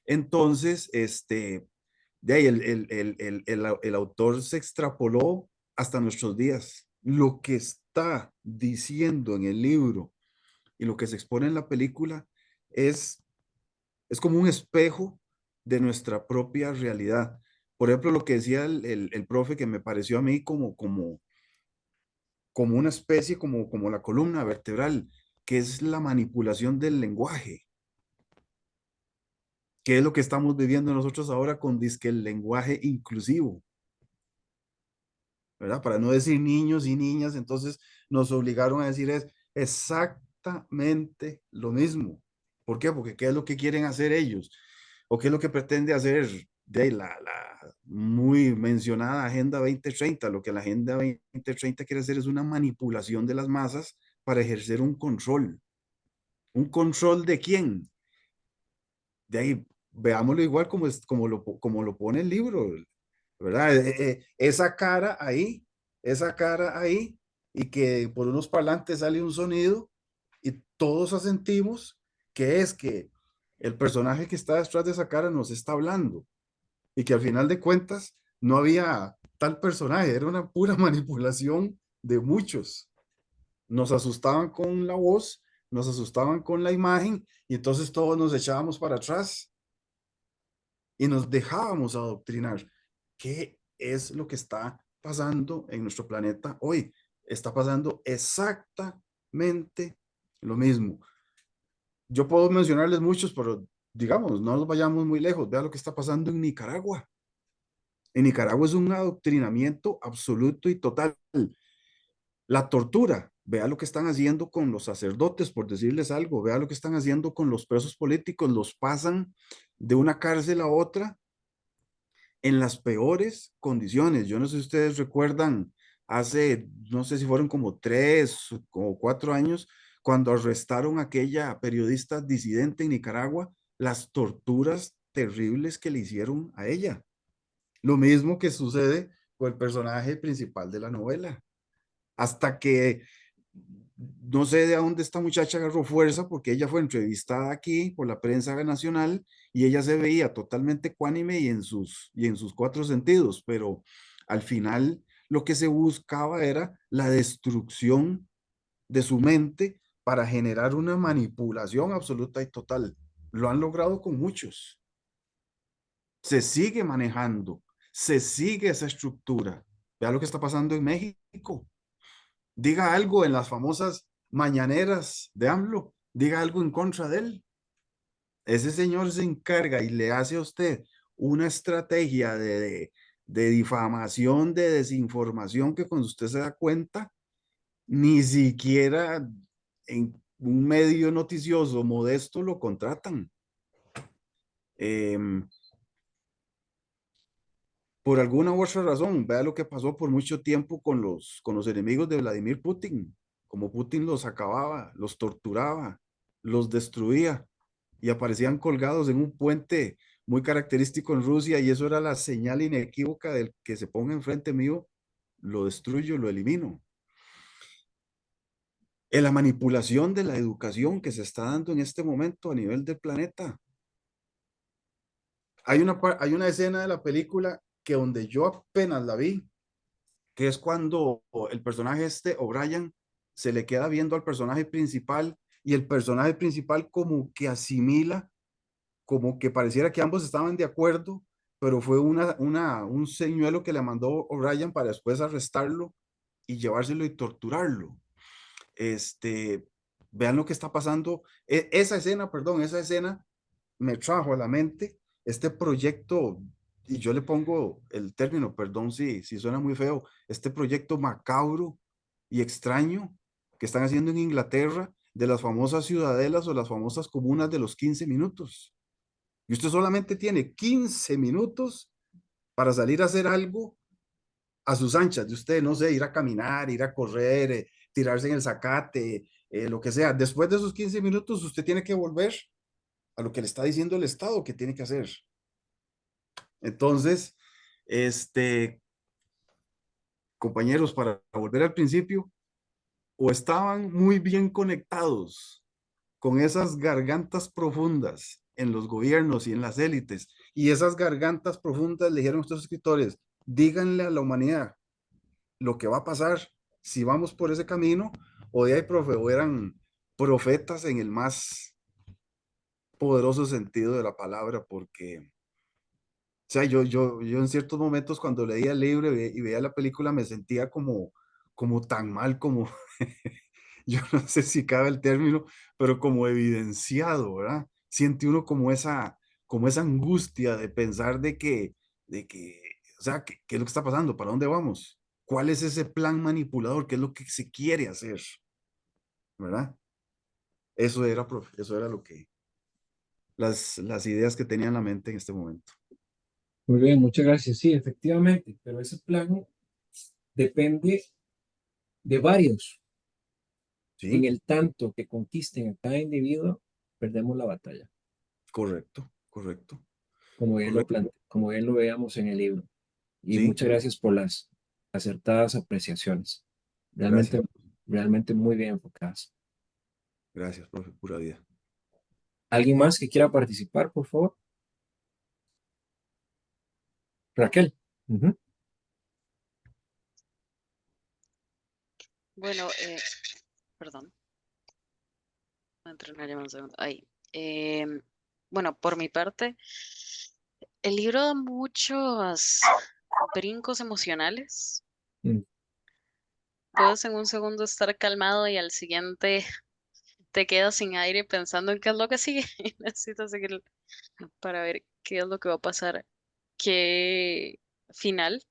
Entonces, de ahí el autor se extrapoló hasta nuestros días. Lo que está diciendo en el libro y lo que se expone en la película es, es como un espejo de nuestra propia realidad. Por ejemplo, lo que decía el profe, que me pareció a mí como una especie, como la columna vertebral, que es la manipulación del lenguaje, que es lo que estamos viviendo nosotros ahora con disque el lenguaje inclusivo, ¿verdad? Para no decir niños y niñas, entonces nos obligaron a decir es exactamente lo mismo. ¿Por qué? Porque ¿qué es lo que quieren hacer ellos? ¿O qué es lo que pretende hacer de la muy mencionada Agenda 2030? Lo que la Agenda 2030 quiere hacer es una manipulación de las masas para ejercer un control. ¿Un control de quién? De ahí, veámoslo igual como lo pone el libro, ¿verdad? Esa cara ahí, y que por unos parlantes sale un sonido y todos asentimos que es que el personaje que está detrás de esa cara nos está hablando, y que al final de cuentas no había tal personaje, era una pura manipulación de muchos. Nos asustaban con la voz, nos asustaban con la imagen, y entonces todos nos echábamos para atrás y nos dejábamos adoctrinar. ¿Qué es lo que está pasando en nuestro planeta hoy? Está pasando exactamente lo mismo. Yo puedo mencionarles muchos, pero digamos, no nos vayamos muy lejos. Vea lo que está pasando en Nicaragua. En Nicaragua es un adoctrinamiento absoluto y total. La tortura, vea lo que están haciendo con los sacerdotes, por decirles algo, vea lo que están haciendo con los presos políticos, los pasan de una cárcel a otra en las peores condiciones. Yo no sé si ustedes recuerdan, hace, no sé si fueron como 3 o 4 años, cuando arrestaron a aquella periodista disidente en Nicaragua, las torturas terribles que le hicieron a ella. Lo mismo que sucede con el personaje principal de la novela. Hasta que no sé de dónde esta muchacha agarró fuerza, porque ella fue entrevistada aquí por la prensa nacional y ella se veía totalmente ecuánime y en sus cuatro sentidos, pero al final lo que se buscaba era la destrucción de su mente para generar una manipulación absoluta y total. Lo han logrado con muchos. Se sigue manejando, se sigue esa estructura. Vea lo que está pasando en México. Diga algo en las famosas mañaneras de AMLO, diga algo en contra de él. Ese señor se encarga y le hace a usted una estrategia de difamación, de desinformación, que cuando usted se da cuenta, ni siquiera en un medio noticioso modesto lo contratan. Em, por alguna u otra razón, vea lo que pasó por mucho tiempo con los enemigos de Vladimir Putin, como Putin los acababa, los torturaba, los destruía y aparecían colgados en un puente muy característico en Rusia y eso era la señal inequívoca del que se ponga enfrente mío, lo destruyo, lo elimino. En la manipulación de la educación que se está dando en este momento a nivel del planeta. Hay una escena de la película que donde yo apenas la vi, que es cuando el personaje este, O'Brien, se le queda viendo al personaje principal y el personaje principal como que asimila, como que pareciera que ambos estaban de acuerdo, pero fue un señuelo que le mandó O'Brien para después arrestarlo y llevárselo y torturarlo. Este, vean lo que está pasando. Esa escena, perdón, esa escena me trajo a la mente este proyecto, y yo le pongo el término, perdón si suena muy feo, este proyecto macabro y extraño que están haciendo en Inglaterra de las famosas ciudadelas o las famosas comunas de los 15 minutos. Y usted solamente tiene 15 minutos para salir a hacer algo a sus anchas de usted, no sé, ir a caminar, ir a correr, tirarse en el zacate, lo que sea. Después de esos 15 minutos, usted tiene que volver a lo que le está diciendo el Estado que tiene que hacer. Entonces, este, compañeros, para volver al principio, o estaban muy bien conectados con esas gargantas profundas en los gobiernos y en las élites, y esas gargantas profundas le dijeron a estos escritores, díganle a la humanidad lo que va a pasar si vamos por ese camino, o de ahí, profe, o eran profetas en el más poderoso sentido de la palabra, porque o sea, yo en ciertos momentos cuando leía el libro y veía la película me sentía como tan mal, como, yo no sé si cabe el término, pero como evidenciado, ¿verdad? Siente uno como esa angustia de pensar de que, o sea, ¿qué es lo que está pasando? ¿Para dónde vamos? ¿Cuál es ese plan manipulador? ¿Qué es lo que se quiere hacer? ¿Verdad? Eso era, profe, eso era lo que, las ideas que tenía en la mente en este momento. Muy bien, muchas gracias. Sí, efectivamente, pero ese plan depende de varios. En ¿Sí? el tanto que conquisten a cada individuo, perdemos la batalla, Correcto, correcto, como él lo correcto. plantea, como él lo veamos en el libro. Y Sí, muchas gracias por las acertadas apreciaciones. gracias, Realmente, realmente muy bien enfocadas. gracias, profe, pura vida. ¿Alguien más que quiera participar, por favor? Raquel. Ujú. Bueno, perdón, voy a entrar en una llamada un segundo. Ahí. Em, bueno, por mi parte, el libro da muchos brincos emocionales. Mm. Puedes en un segundo estar calmado y al siguiente te quedas sin aire pensando en qué es lo que sigue. Y necesitas seguir para ver qué es lo que va a pasar, qué final,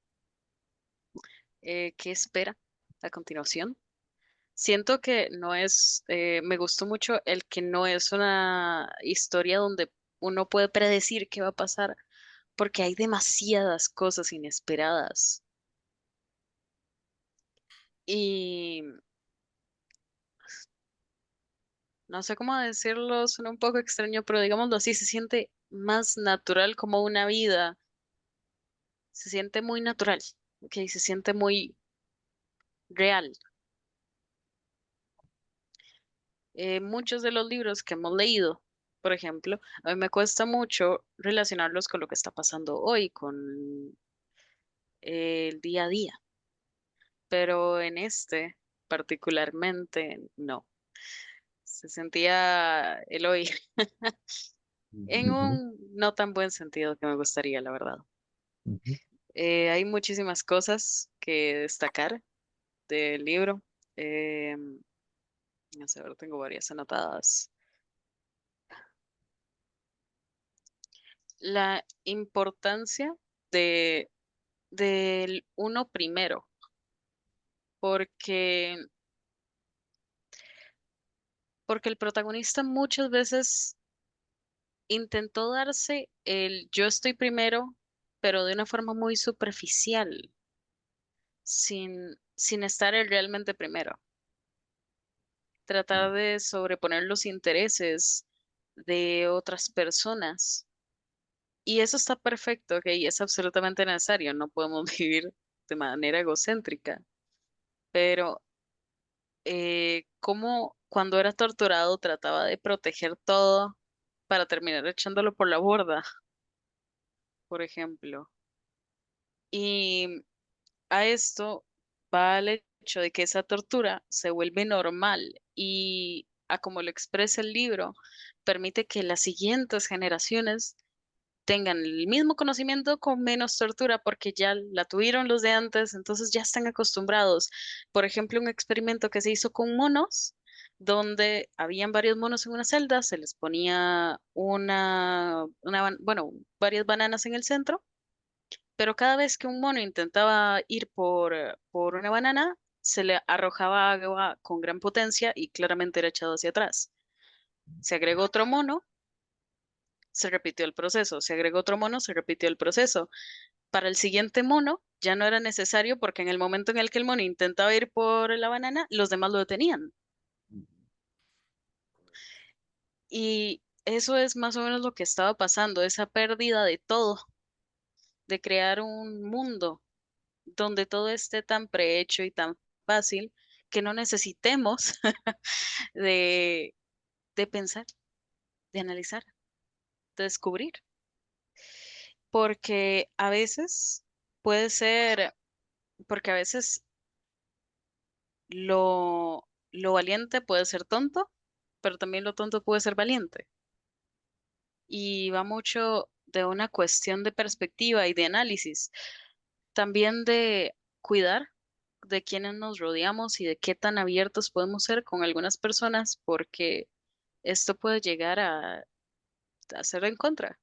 qué espera a continuación. Siento que no es, me gustó mucho el que no es una historia donde uno puede predecir qué va a pasar, porque hay demasiadas cosas inesperadas. Y no sé cómo decirlo, suena un poco extraño, pero digámoslo así, se siente más natural como una vida, se siente muy natural, ok, se siente muy real. Muchos de los libros que hemos leído, por ejemplo, a mí me cuesta mucho relacionarlos con lo que está pasando hoy, con el día a día, pero en este particularmente no. Se sentía el hoy en Ujú, un no tan buen sentido que me gustaría, la verdad. ujú. Hay muchísimas cosas que destacar del libro. Eh, no sé, ahora tengo varias anotadas. La importancia de del uno primero, porque porque el protagonista muchas veces intentó darse el yo estoy primero, pero de una forma muy superficial, sin estar él realmente primero. tratar de sobreponer los intereses de otras personas. Y eso está perfecto, ¿ok? Y es absolutamente necesario. No podemos vivir de manera egocéntrica. Pero como cuando era torturado trataba de proteger todo para terminar echándolo por la borda, por ejemplo. Y a esto va el hecho de que esa tortura se vuelve normal y a como lo expresa el libro, permite que las siguientes generaciones tengan el mismo conocimiento con menos tortura porque ya la tuvieron los de antes, entonces ya están acostumbrados. Por ejemplo, un experimento que se hizo con monos, donde habían varios monos en una celda, se les ponía bueno, varias bananas en el centro, pero cada vez que un mono intentaba ir por una banana, se le arrojaba agua con gran potencia y claramente era echado hacia atrás. Se agregó otro mono, se repitió el proceso. Se agregó otro mono, se repitió el proceso. Para el siguiente mono ya no era necesario porque en el momento en el que el mono intentaba ir por la banana, los demás lo detenían. Y eso es más o menos lo que estaba pasando, esa pérdida de todo, de crear un mundo donde todo esté tan prehecho y tan fácil que no necesitemos de, de pensar, de analizar, de descubrir. Porque a veces puede ser, porque a veces lo valiente puede ser tonto, pero también lo tonto puede ser valiente. Y va mucho de una cuestión de perspectiva y de análisis, también de cuidar de quienes nos rodeamos y de qué tan abiertos podemos ser con algunas personas, porque esto puede llegar a ser en contra.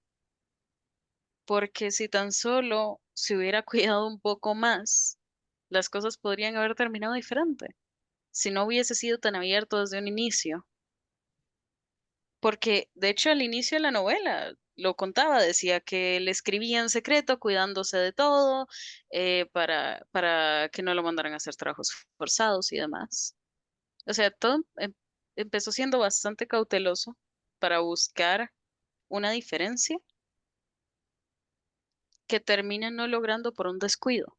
Porque si tan solo se hubiera cuidado un poco más, las cosas podrían haber terminado diferente. Si no hubiese sido tan abierto desde un inicio. Porque de hecho al inicio de la novela lo contaba, decía que él escribía en secreto, cuidándose de todo, para que no lo mandaran a hacer trabajos forzados y demás. O sea, todo empezó siendo bastante cauteloso para buscar una diferencia que termina no logrando por un descuido.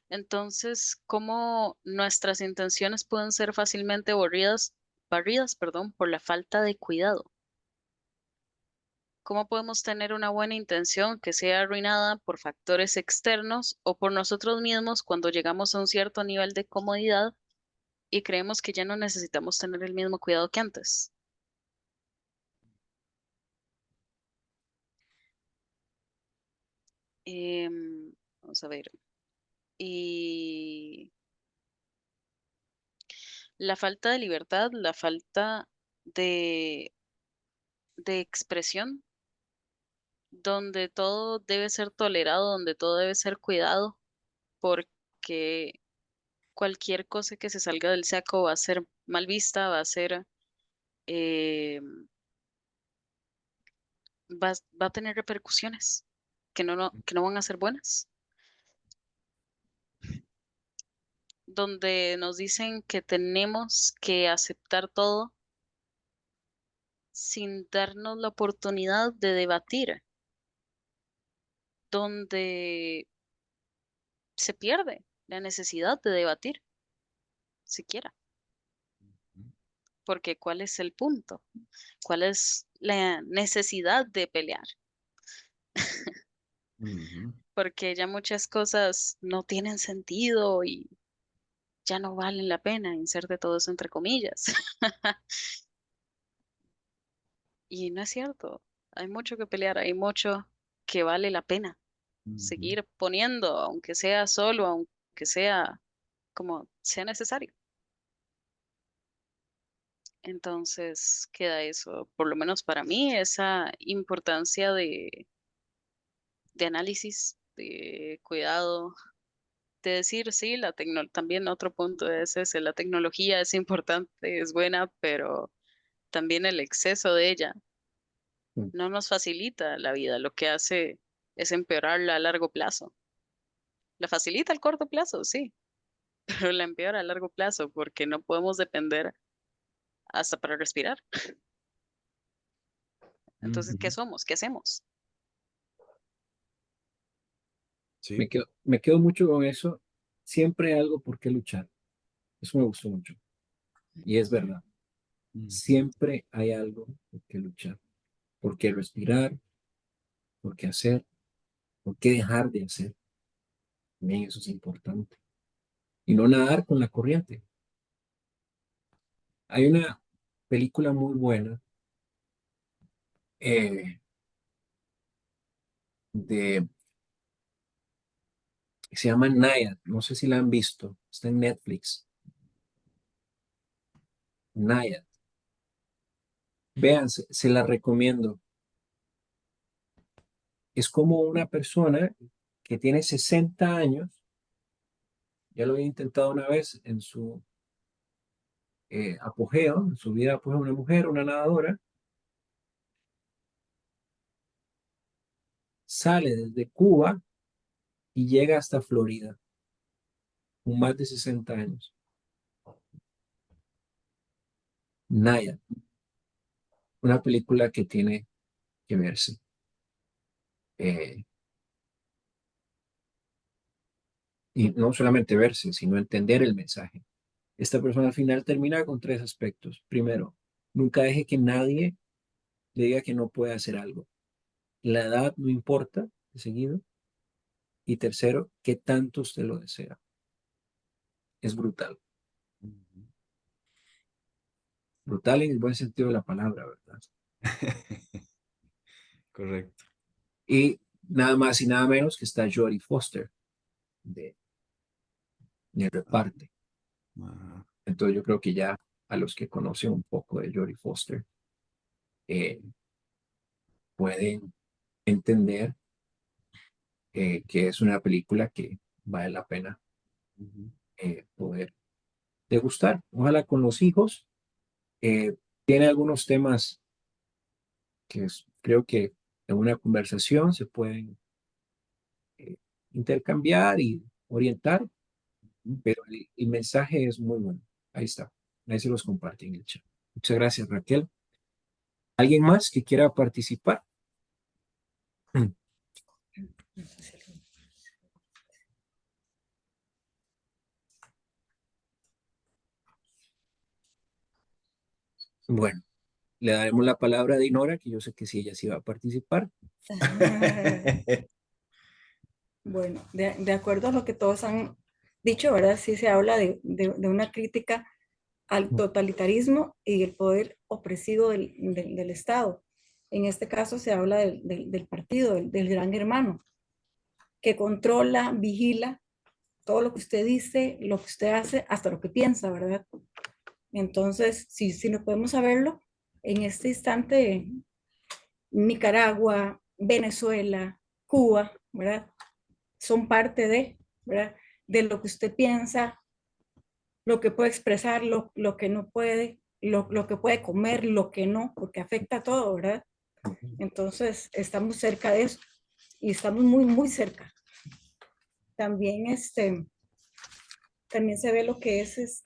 Entonces, ¿cómo nuestras intenciones pueden ser fácilmente barridas, perdón, por la falta de cuidado? ¿Cómo podemos tener una buena intención que sea arruinada por factores externos o por nosotros mismos cuando llegamos a un cierto nivel de comodidad y creemos que ya no necesitamos tener el mismo cuidado que antes? Vamos a ver. Y la falta de libertad, la falta de, de expresión, donde todo debe ser tolerado, donde todo debe ser cuidado, porque cualquier cosa que se salga del saco va a ser mal vista, eh, va a tener repercusiones que no van a ser buenas, donde nos dicen que tenemos que aceptar todo sin darnos la oportunidad de debatir, donde se pierde la necesidad de debatir siquiera, porque ¿cuál es el punto? ¿Cuál es la necesidad de pelear? Ujú, Porque ya muchas cosas no tienen sentido y ya no valen la pena, inserte todo eso entre comillas. Y no es cierto, hay mucho que pelear, hay mucho que vale la pena ujú, seguir poniendo, aunque sea solo, aunque sea como sea necesario. Entonces queda eso, por lo menos para mí, esa importancia de análisis, de cuidado, de decir, sí, también otro punto es ese, la tecnología es importante, es buena, pero también el exceso de ella Mm. no nos facilita la vida, lo que hace es empeorarla a largo plazo. La facilita al corto plazo, sí, pero la empeora a largo plazo porque no podemos depender hasta para respirar. Entonces, ¿qué Ujú. somos? ¿Qué hacemos? Sí. Me quedo mucho con eso. Siempre hay algo por qué luchar. Eso me gustó mucho. Y es verdad. Ujú. Siempre hay algo por qué luchar. Por qué respirar, por qué hacer, por qué dejar de hacer. También eso es importante. Y no nadar con la corriente. Hay una película muy buena eh, de, se llama Nayad. No sé si la han visto. Está en Netflix. Nayad. Vean, se la recomiendo. Es como una persona que tiene 60 años, ya lo había intentado una vez en su apogeo, en su vida apogeo, una mujer, una nadadora, sale desde Cuba y llega hasta Florida, con más de 60 años. Naya, una película que tiene que verse. eh, y no solamente verse, sino entender el mensaje. Esta persona al final termina con tres aspectos. Primero, nunca deje que nadie le diga que no puede hacer algo. La edad no importa, de seguido. Y tercero, qué tanto usted lo desea. Es brutal. Ujú. Brutal en el buen sentido de la palabra, ¿verdad? Correcto. Y nada más y nada menos que está Jodie Foster de, de Ah, reparte. ajá. Entonces yo creo que ya a los que conocen un poco de Jodie Foster eh, pueden entender que es una película que vale la pena Ujú. poder degustar. Ojalá con los hijos. Tiene algunos temas que creo que en una conversación se pueden eh, intercambiar y orientar, pero el mensaje es muy bueno. Ahí está. Ahí se los compartí en el chat. Muchas gracias, Raquel. ¿Alguien más que quiera participar? Bueno, le daremos la palabra a Dinora, que yo sé que sí, ella sí va a participar. Bueno, de acuerdo a lo que todos han dicho, ¿verdad? Sí se habla de una crítica al totalitarismo y el poder opresivo del Estado. En este caso se habla del partido, del gran hermano, que controla, vigila todo lo que usted dice, lo que usted hace, hasta lo que piensa, ¿verdad? Entonces, si no podemos saberlo, en este instante, Nicaragua, Venezuela, Cuba, ¿verdad? Son parte ¿verdad? De lo que usted piensa, lo que puede expresar, lo que no puede, lo que puede comer, lo que no, porque afecta a todo, ¿verdad? Entonces, estamos cerca de eso y estamos muy, muy cerca. También, también se ve lo que es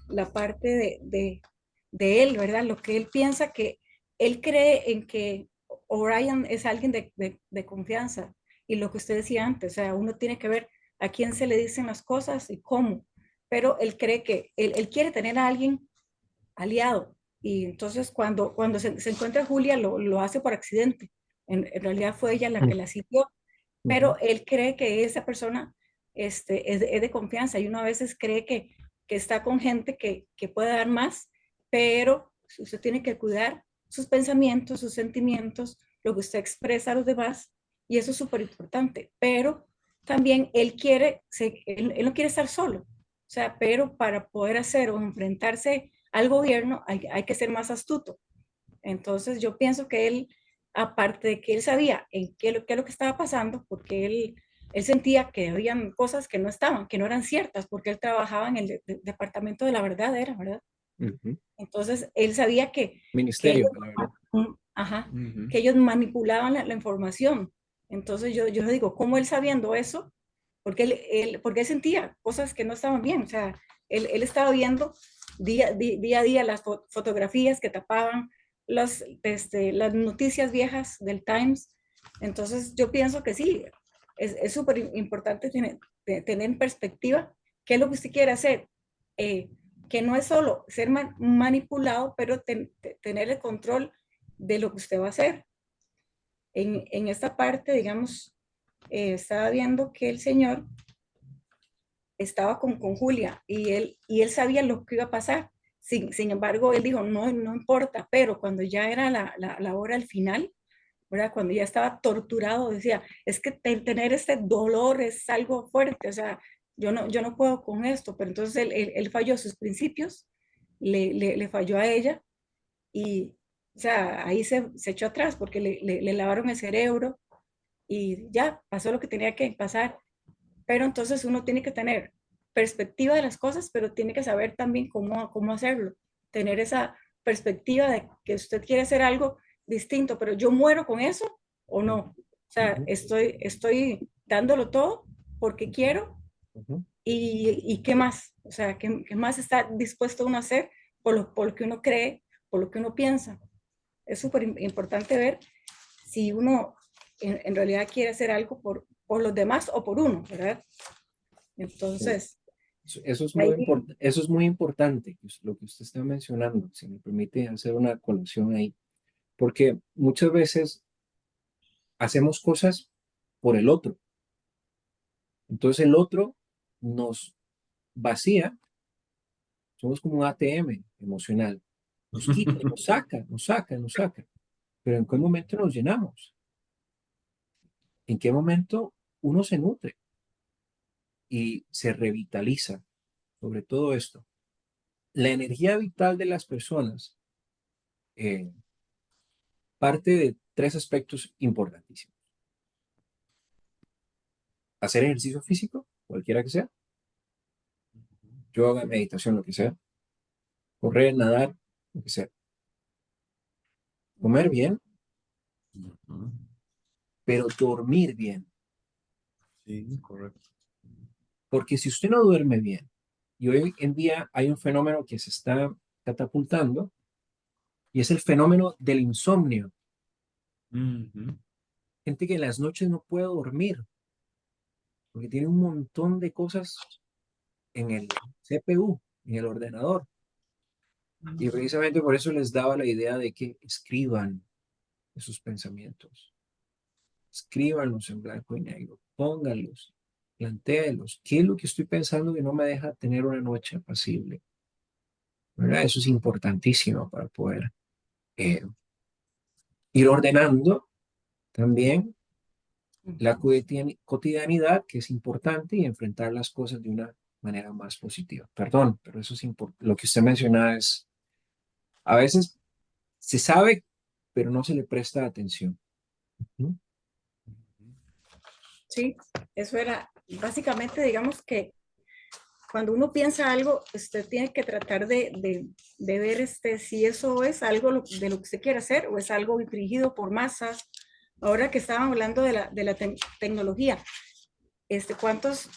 la parte de él, ¿verdad? Lo que él piensa que él cree en que O'Brien es alguien de confianza y lo que usted decía antes, o sea, uno tiene que ver a quién se le dicen las cosas y cómo, pero él cree que él quiere tener a alguien aliado y entonces cuando se encuentra Julia lo hace por accidente, en realidad fue ella la que la siguió, pero él cree que esa persona es de confianza y uno a veces cree que está con gente que puede dar más, pero usted tiene que cuidar sus pensamientos, sus sentimientos, lo que usted expresa a los demás y eso es súper importante, pero también él no quiere estar solo, o sea, pero para poder hacer o enfrentarse al gobierno hay que ser más astuto. Entonces yo pienso que él, aparte de que él sabía en qué es lo que estaba pasando, porque él sentía que habían cosas que no estaban, que no eran ciertas, porque él trabajaba en el departamento de la verdad, ¿verdad? Ujú. Entonces él sabía que ellos, Ministerio, la verdad. ajá, Ujú. que ellos manipulaban la información. Entonces yo digo, ¿cómo él sabiendo eso? porque él sentía cosas que no estaban bien, o sea, él estaba viendo día a día las fotografías que tapaban las noticias viejas del Times. Entonces yo pienso que sí, es súper importante tener en perspectiva qué es lo que usted quiere hacer, que no es solo ser manipulado, pero tener el control de lo que usted va a hacer. En esta parte, digamos, estaba viendo que el señor estaba con Julia y él sabía lo que iba a pasar. Sin embargo, él dijo, no, no importa, pero cuando ya era la hora al final, ¿verdad? Cuando ya estaba torturado, decía, es que tener este dolor es algo fuerte, o sea, yo no puedo con esto, pero entonces él falló sus principios, le falló a ella y, o sea, ahí se echó atrás porque le lavaron el cerebro y ya pasó lo que tenía que pasar. Pero entonces uno tiene que tener perspectiva de las cosas, pero tiene que saber también cómo hacerlo, tener esa perspectiva de que usted quiere hacer algo distinto, pero yo muero con eso o no. O sea, estoy dándolo todo porque quiero y qué más, o sea, qué más está dispuesto uno a hacer por lo que uno cree, por lo que uno piensa. Es súper importante ver si uno en realidad quiere hacer algo por los demás o por uno, ¿verdad? Entonces, Eso es ahí, eso es muy importante, lo que usted está mencionando, si me permite hacer una colación ahí, porque muchas veces hacemos cosas por el otro. Entonces el otro nos vacía, somos como un ATM emocional, nos quita, nos saca, nos saca, nos saca. Pero ¿en qué momento nos llenamos? ¿En qué momento uno se nutre y se revitaliza sobre todo esto? La energía vital de las personas eh, parte de tres aspectos importantísimos. Hacer ejercicio físico, cualquiera que sea, yoga, meditación, lo que sea, correr, nadar, lo que sea. Comer bien, pero dormir bien. Sí, correcto. Porque si usted no duerme bien, y hoy en día hay un fenómeno que se está catapultando, y es el fenómeno del insomnio. Gente que en las noches no puede dormir, porque tiene un montón de cosas en el CPU, en el ordenador. Y precisamente por eso les daba la idea de que escriban esos pensamientos. Escríbanlos en blanco y negro, pónganlos, plantéenlos. ¿Qué es lo que estoy pensando que no me deja tener una noche apacible? ¿Verdad? Eso es importantísimo para poder eh, ir ordenando también la cotidianidad, que es importante, y enfrentar las cosas de una manera más positiva. Perdón, pero eso es importante. Lo que usted menciona es, a veces se sabe, pero no se le presta atención. ¿No? sí, eso era básicamente, digamos que cuando uno piensa algo, usted tiene que tratar de ver si eso es algo de lo que usted quiere hacer o es algo dirigido por masas. Ahora que estaban hablando de la tecnología, ¿cuántos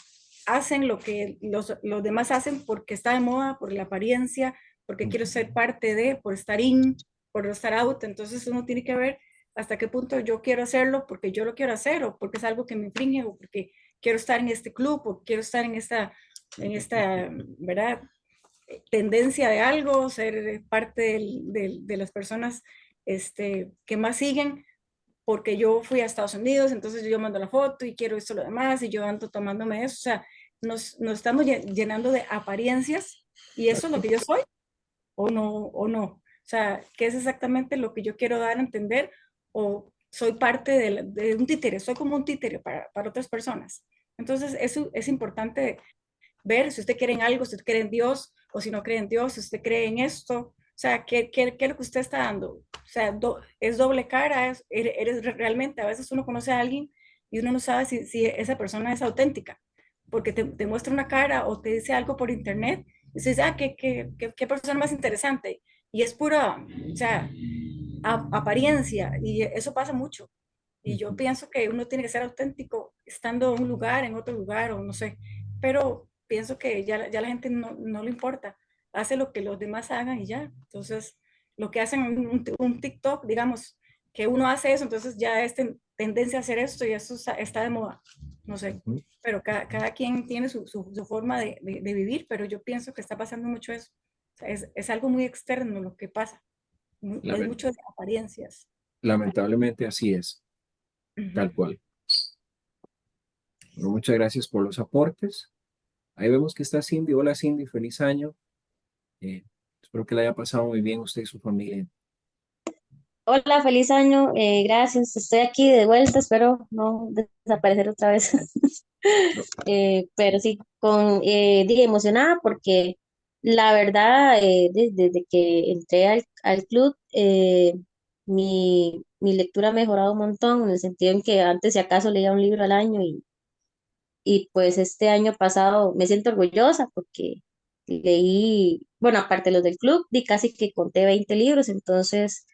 hacen lo que los demás hacen porque está de moda, por la apariencia, porque quiero ser parte de, por estar in, por no estar out? Entonces uno tiene que ver hasta qué punto yo quiero hacerlo porque yo lo quiero hacer o porque es algo que me infringe o porque quiero estar en este club o quiero estar en esta, ¿verdad? Tendencia de algo, ser parte de las personas que más siguen, porque yo fui a Estados Unidos, entonces yo mando la foto y quiero esto lo demás y yo ando tomándome eso, o sea, nos estamos llenando de apariencias y eso es lo que yo soy o no, o sea, qué es exactamente lo que yo quiero dar a entender o soy parte de un títere, soy como un títere para otras personas. Entonces, eso es importante ver si usted cree en algo, si usted cree en Dios o si no cree en Dios, si usted cree en esto, o sea, ¿qué es lo que usted está dando? O sea, es doble cara, eres realmente, a veces uno conoce a alguien y uno no sabe si esa persona es auténtica, porque te muestra una cara o te dice algo por internet y dices, qué persona más interesante. Y es pura, o sea, apariencia y eso pasa mucho. Y yo pienso que uno tiene que ser auténtico estando en un lugar, en otro lugar, o no sé. Pero pienso que ya la gente no le importa. Hace lo que los demás hagan y ya. Entonces, lo que hacen un TikTok, digamos, que uno hace eso, entonces ya es tendencia a hacer esto y eso está de moda. No sé. Ujú. Pero cada quien tiene su forma de vivir, pero yo pienso que está pasando mucho eso. O sea, es algo muy externo lo que pasa. Es Lamen- mucho de apariencias. Lamentablemente así es, Ujú. tal cual. Bueno, muchas gracias por los aportes. Ahí vemos que está Cindy. Hola Cindy, feliz año. Eh, Espero que la haya pasado muy bien usted y su familia. Hola, feliz año. Gracias. Estoy aquí de vuelta. Espero no desaparecer otra vez. No, Pero sí, emocionada porque la verdad, desde que entré al club, mi lectura ha mejorado un montón, en el sentido en que antes, si acaso, leía un libro al año y pues este año pasado me siento orgullosa porque leí, bueno, aparte de los del club, di casi que conté 20 libros, entonces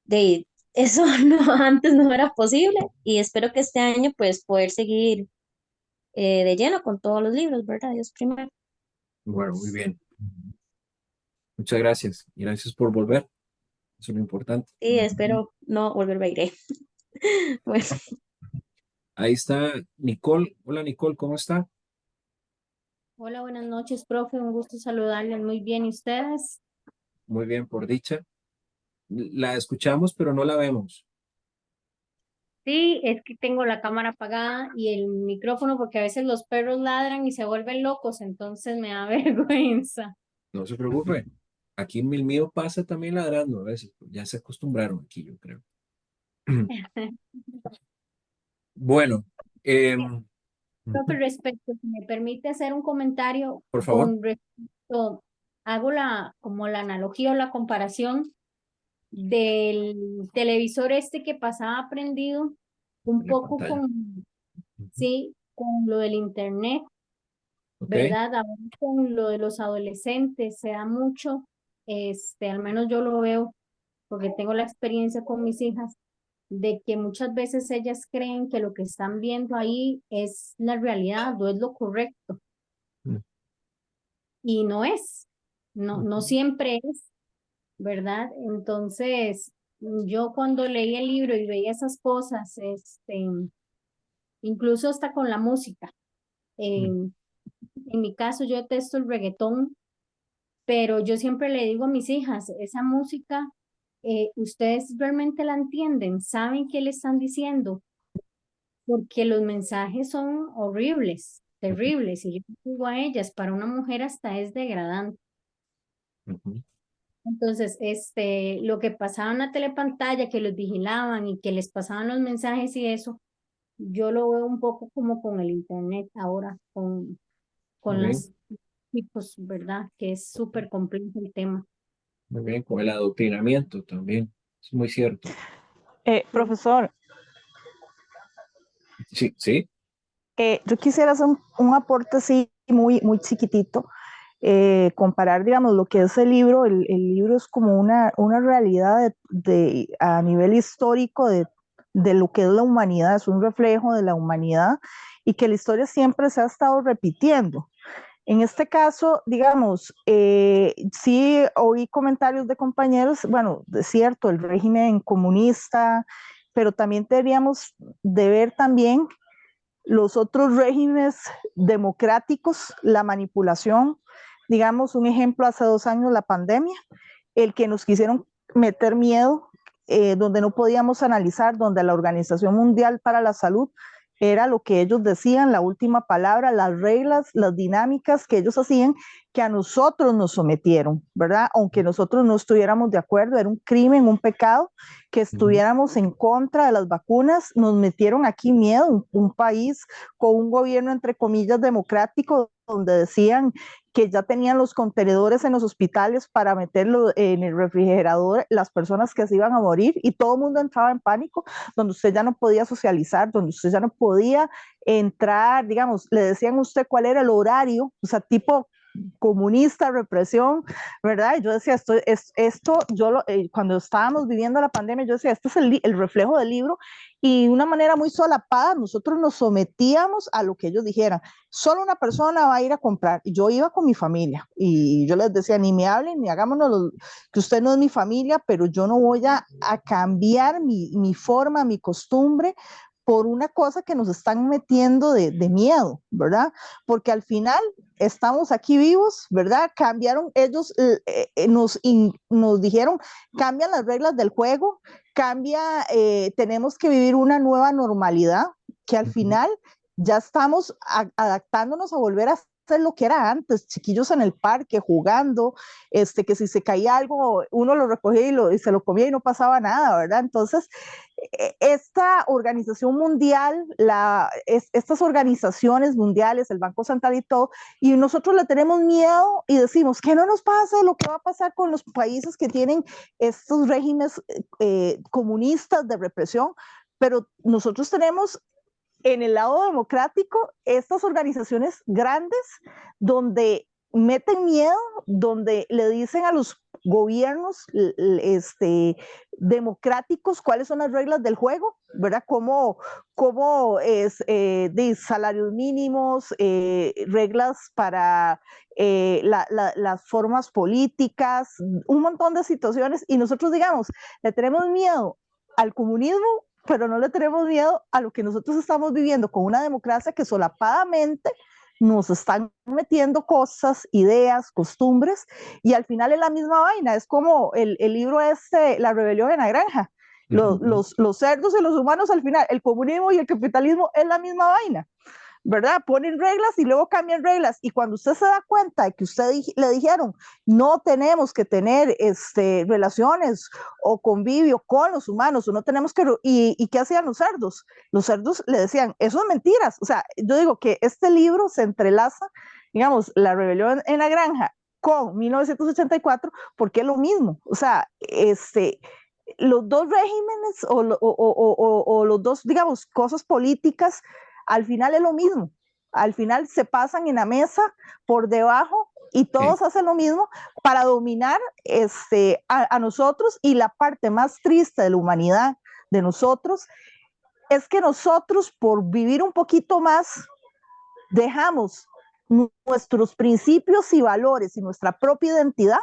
de eso no, antes no era posible y espero que este año pues poder seguir de lleno con todos los libros, ¿verdad? Dios primero. bueno, muy bien. Muchas gracias. Y gracias por volver. Eso es lo importante. Sí, espero no volverme a ir. Bueno, Ahí está Nicole. Hola Nicole, ¿cómo está? Hola, buenas noches, profe. Un gusto saludarles. Muy bien, ¿y ustedes? Muy bien, por dicha. La escuchamos, pero no la vemos. Sí, es que tengo la cámara apagada y el micrófono porque a veces los perros ladran y se vuelven locos, entonces me da vergüenza. No se preocupe. Aquí el mío pasa también ladrando a veces. Ya se acostumbraron aquí, yo creo. Bueno, Profe, ujú, respecto, si me permite hacer un comentario por favor. con respecto, hago como la analogía o la comparación del televisor este que pasaba prendido un En la poco pantalla. con, Ujú. sí, con lo del internet. Ok. ¿Verdad? Ahora con lo de los adolescentes se da mucho, al menos yo lo veo porque tengo la experiencia con mis hijas, de que muchas veces ellas creen que lo que están viendo ahí es la realidad o es lo correcto Mm, y no es, no ujú, siempre es, ¿verdad? Entonces, yo cuando leí el libro y veía esas cosas, incluso hasta con la música, mm, en mi caso yo detesto el reggaetón. Pero yo siempre le digo a mis hijas, esa música, ustedes realmente la entienden, saben qué le están diciendo, porque los mensajes son horribles, ujú, terribles, y yo digo a ellas, para una mujer hasta es degradante. ujú. Entonces, lo que pasaba en la telepantalla, que los vigilaban y que les pasaban los mensajes y eso, yo lo veo un poco como con el internet ahora, Muy con bien, las tipos, ¿verdad? Que es súper complejo el tema. muy bien. Con el adoctrinamiento también. Es muy cierto. Sí. Profesor, Sí, sí. yo quisiera hacer un aporte así muy chiquitito, comparar, digamos, lo que es el libro. El libro es como una realidad a nivel histórico de lo que es la humanidad, es un reflejo de la humanidad y que la historia siempre se ha estado repitiendo. En este caso, digamos, sí oí comentarios de compañeros, bueno, es cierto, el régimen comunista, pero también deberíamos de ver también los otros regímenes democráticos, la manipulación, digamos, un ejemplo hace 2 años, la pandemia, el que nos quisieron meter miedo, donde no podíamos analizar, donde la Organización Mundial para la Salud era lo que ellos decían, la última palabra, las reglas, las dinámicas que ellos hacían, que a nosotros nos sometieron, ¿verdad? Aunque nosotros no estuviéramos de acuerdo, era un crimen, un pecado, que Ujú, estuviéramos en contra de las vacunas, nos metieron aquí miedo, un país con un gobierno, entre comillas, democrático, donde decían que ya tenían los contenedores en los hospitales para meterlo en el refrigerador, las personas que se iban a morir, y todo el mundo entraba en pánico, donde usted ya no podía socializar, donde usted ya no podía entrar, digamos, le decían a usted cuál era el horario, o sea, tipo comunista, represión, ¿verdad? Y yo decía, cuando estábamos viviendo la pandemia, yo decía, este es el reflejo del libro, y de una manera muy solapada, nosotros nos sometíamos a lo que ellos dijeran. Solo una persona va a ir a comprar, y yo iba con mi familia, y yo les decía, ni me hablen, ni hagámonos que usted no es mi familia, pero yo no voy a cambiar mi forma, mi costumbre, por una cosa que nos están metiendo de miedo, ¿verdad? Porque al final estamos aquí vivos, ¿verdad? Cambiaron, ellos nos dijeron, cambian las reglas del juego, tenemos que vivir una nueva normalidad, que al final ya estamos adaptándonos a volver a hacer lo que era antes, chiquillos en el parque jugando, que si se caía algo, uno lo recogía y se lo comía y no pasaba nada, ¿verdad? Entonces, esta organización mundial, estas organizaciones mundiales, el Banco Central y todo, y nosotros le tenemos miedo y decimos que no nos pase lo que va a pasar con los países que tienen estos regímenes comunistas de represión, pero nosotros tenemos en el lado democrático estas organizaciones grandes donde meten miedo, donde le dicen a los gobiernos democráticos cuáles son las reglas del juego, ¿verdad? Cómo es de salarios mínimos, reglas para las formas políticas, un montón de situaciones, y nosotros digamos, le tenemos miedo al comunismo, pero no le tenemos miedo a lo que nosotros estamos viviendo con una democracia que solapadamente nos están metiendo cosas, ideas, costumbres, y al final es la misma vaina. Es como el libro La rebelión en la granja. Los cerdos y los humanos al final, el comunismo y el capitalismo es la misma vaina, ¿verdad? Ponen reglas y luego cambian reglas. Y cuando usted se da cuenta de que usted le dijeron, no tenemos que tener relaciones o convivio con los humanos, o no tenemos que... ¿Y qué hacían los cerdos? Los cerdos le decían, eso es mentiras. O sea, yo digo que este libro se entrelaza, digamos, La rebelión en la granja con 1984, porque es lo mismo. O sea, los dos regímenes o los dos, digamos, cosas políticas, al final es lo mismo. Al final se pasan en la mesa por debajo y todos hacen lo mismo para dominar a nosotros, y la parte más triste de la humanidad de nosotros es que nosotros, por vivir un poquito más, dejamos nuestros principios y valores y nuestra propia identidad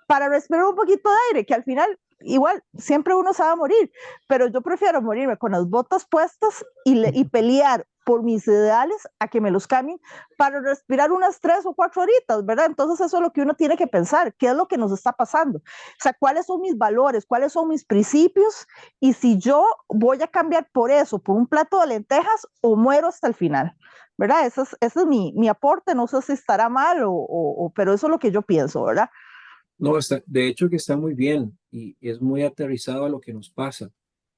para respirar un poquito de aire, que al final igual siempre uno se va a morir, pero yo prefiero morirme con las botas puestas y pelear por mis ideales a que me los cambien para respirar unas 3 o 4 horitas, ¿verdad? Entonces eso es lo que uno tiene que pensar, ¿qué es lo que nos está pasando? O sea, ¿cuáles son mis valores? ¿Cuáles son mis principios? Y si yo voy a cambiar por eso, por un plato de lentejas, o muero hasta el final, ¿verdad? Ese es mi aporte, no sé si estará mal, pero eso es lo que yo pienso, ¿verdad? No, de hecho que está muy bien y es muy aterrizado a lo que nos pasa.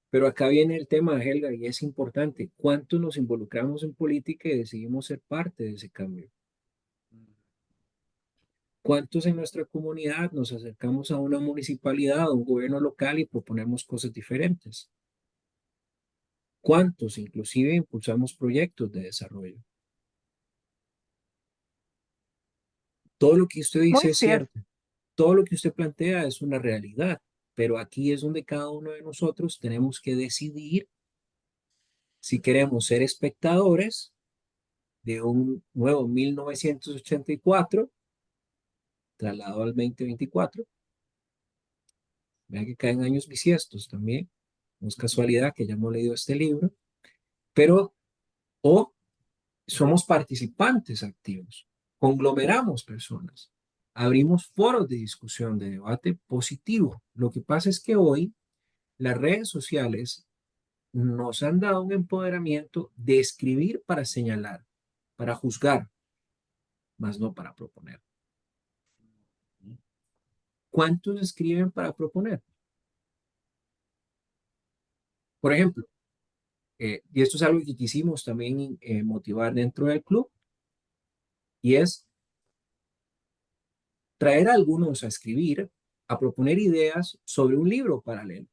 Pero acá viene el tema, Helga, y es importante. ¿Cuántos nos involucramos en política y decidimos ser parte de ese cambio? ¿Cuántos en nuestra comunidad nos acercamos a una municipalidad, a un gobierno local y proponemos cosas diferentes? ¿Cuántos inclusive impulsamos proyectos de desarrollo? Todo lo que usted Muy dice es cierto. cierto. Todo lo que usted plantea es una realidad, pero aquí es donde cada uno de nosotros tenemos que decidir si queremos ser espectadores de un nuevo 1984 trasladado al 2024. Vean que caen años bisiestos también. No es casualidad que hayamos leído este libro, pero o somos participantes activos, conglomeramos personas, abrimos foros de discusión, de debate positivo. Lo que pasa es que hoy las redes sociales nos han dado un empoderamiento de escribir para señalar, para juzgar, más no para proponer. ¿Cuántos escriben para proponer? Por ejemplo, y esto es algo que quisimos también motivar dentro del club, y es traer a algunos a escribir, a proponer ideas sobre un libro paralelo.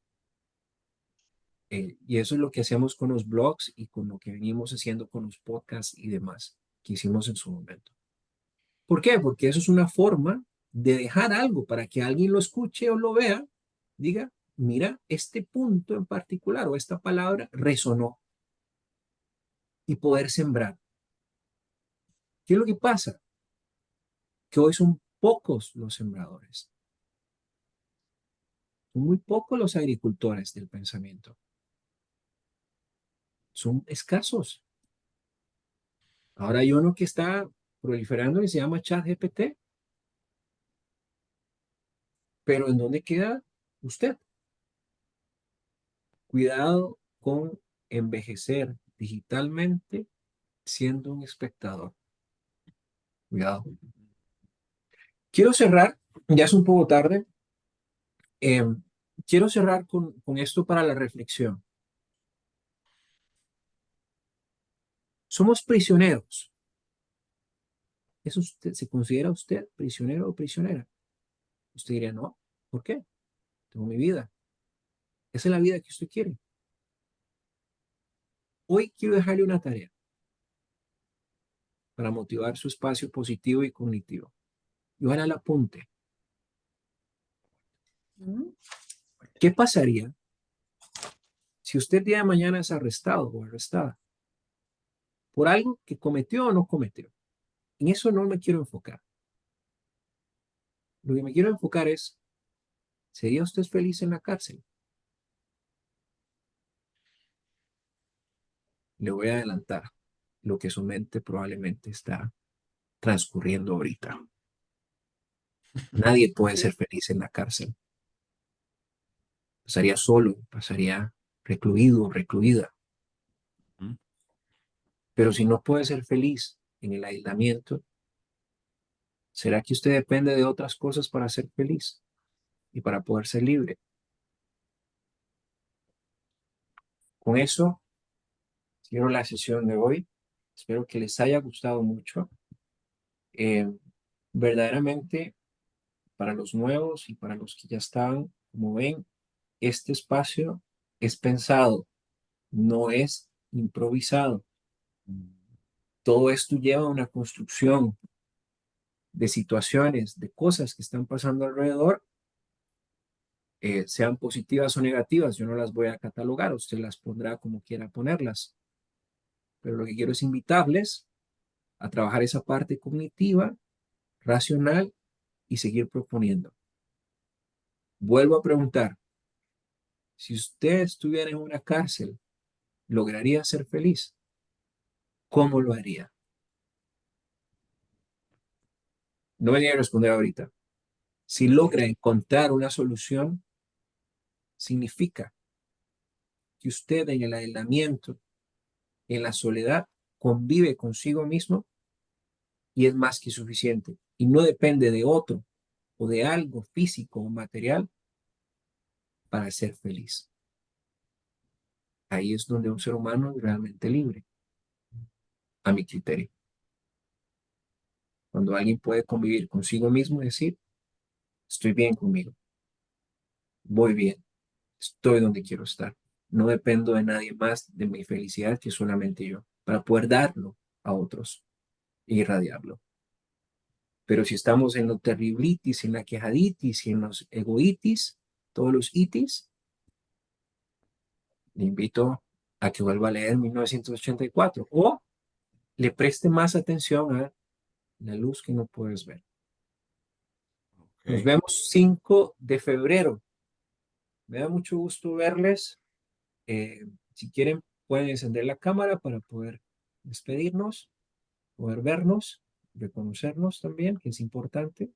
Y eso es lo que hacemos con los blogs y con lo que venimos haciendo con los podcasts y demás que hicimos en su momento. ¿Por qué? Porque eso es una forma de dejar algo para que alguien lo escuche o lo vea, diga, mira, este punto en particular o esta palabra resonó y poder sembrar. ¿Qué es lo que pasa? Que hoy son pocos los sembradores, son muy pocos los agricultores del pensamiento, son escasos. Ahora hay uno que está proliferando y se llama ChatGPT, pero ¿en dónde queda usted? Cuidado con envejecer digitalmente siendo un espectador. Cuidado. Quiero cerrar, ya es un poco tarde, eh, quiero cerrar con esto para la reflexión. Somos prisioneros. ¿Eso se considera usted prisionero o prisionera? Usted diría, no. ¿Por qué? Tengo mi vida. Esa es la vida que usted quiere. Hoy quiero dejarle una tarea para motivar su espacio positivo y cognitivo. Y ojalá la apunte. ¿Qué pasaría si usted el día de mañana es arrestado o arrestada por algo que cometió o no cometió? En eso no me quiero enfocar. Lo que me quiero enfocar es, ¿sería usted feliz en la cárcel? Le voy a adelantar lo que su mente probablemente está transcurriendo ahorita. Nadie puede ser feliz en la cárcel. Pasaría solo, pasaría recluido, recluida. Pero si no puede ser feliz en el aislamiento, ¿será que usted depende de otras cosas para ser feliz y para poder ser libre? Con eso, cierro la sesión de hoy. Espero que les haya gustado mucho. Eh, verdaderamente, para los nuevos y para los que ya estaban, como ven, este espacio es pensado, no es improvisado. Todo esto lleva a una construcción de situaciones, de cosas que están pasando alrededor, sean positivas o negativas. Yo no las voy a catalogar, usted las pondrá como quiera ponerlas. Pero lo que quiero es invitarles a trabajar esa parte cognitiva, racional y seguir proponiendo. Vuelvo a preguntar, si usted estuviera en una cárcel, ¿lograría ser feliz? ¿Cómo lo haría? No me niego a responder ahorita. Si logra encontrar una solución, significa que usted en el aislamiento, en la soledad, convive consigo mismo y es más que suficiente. Y no depende de otro o de algo físico o material para ser feliz. Ahí es donde un ser humano es realmente libre, a mi criterio. Cuando alguien puede convivir consigo mismo y decir, estoy bien conmigo, voy bien, estoy donde quiero estar. No dependo de nadie más de mi felicidad que solamente yo, para poder darlo a otros e irradiarlo. Pero si estamos en lo terriblitis, en la quejaditis y en los egoitis, todos los itis, le invito a que vuelva a leer 1984 o le preste más atención a la luz que no puedes ver. Nos Ok. vemos 5 de febrero. Me da mucho gusto verles. Si quieren, pueden encender la cámara para poder despedirnos, poder vernos, reconocernos también, que es importante.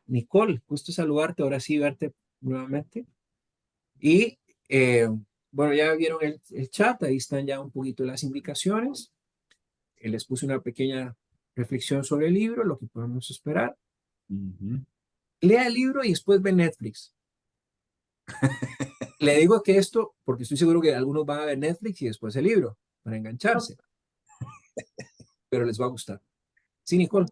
Nicole, gusto saludarte, ahora sí verte nuevamente. Y bueno, ya vieron el chat, ahí están ya un poquito las indicaciones. Les puse una pequeña reflexión sobre el libro, lo que podemos esperar. Lea el libro y después ve Netflix. Le digo que esto porque estoy seguro que algunos van a ver Netflix y después el libro para engancharse, pero les va a gustar. Sí, Nicole.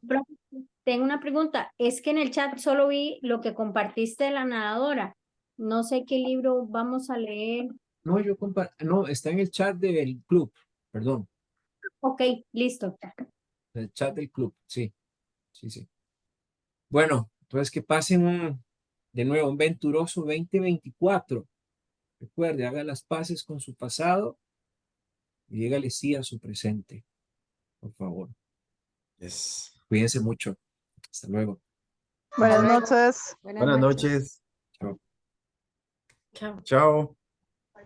Tengo una pregunta. Es que en el chat solo vi lo que compartiste de la nadadora. No sé qué libro vamos a leer. No, no, está en el chat del club, perdón. Ok, listo. En el chat del club, sí, sí, sí. Bueno, entonces que pasen de nuevo un venturoso 2024. Recuerde, haga las paces con su pasado y dígale sí a su presente, por favor. Yes. Cuídense mucho. Hasta luego. Buenas luego. noches. Buenas Buenas noches. noches. Chao. Chao. Chao.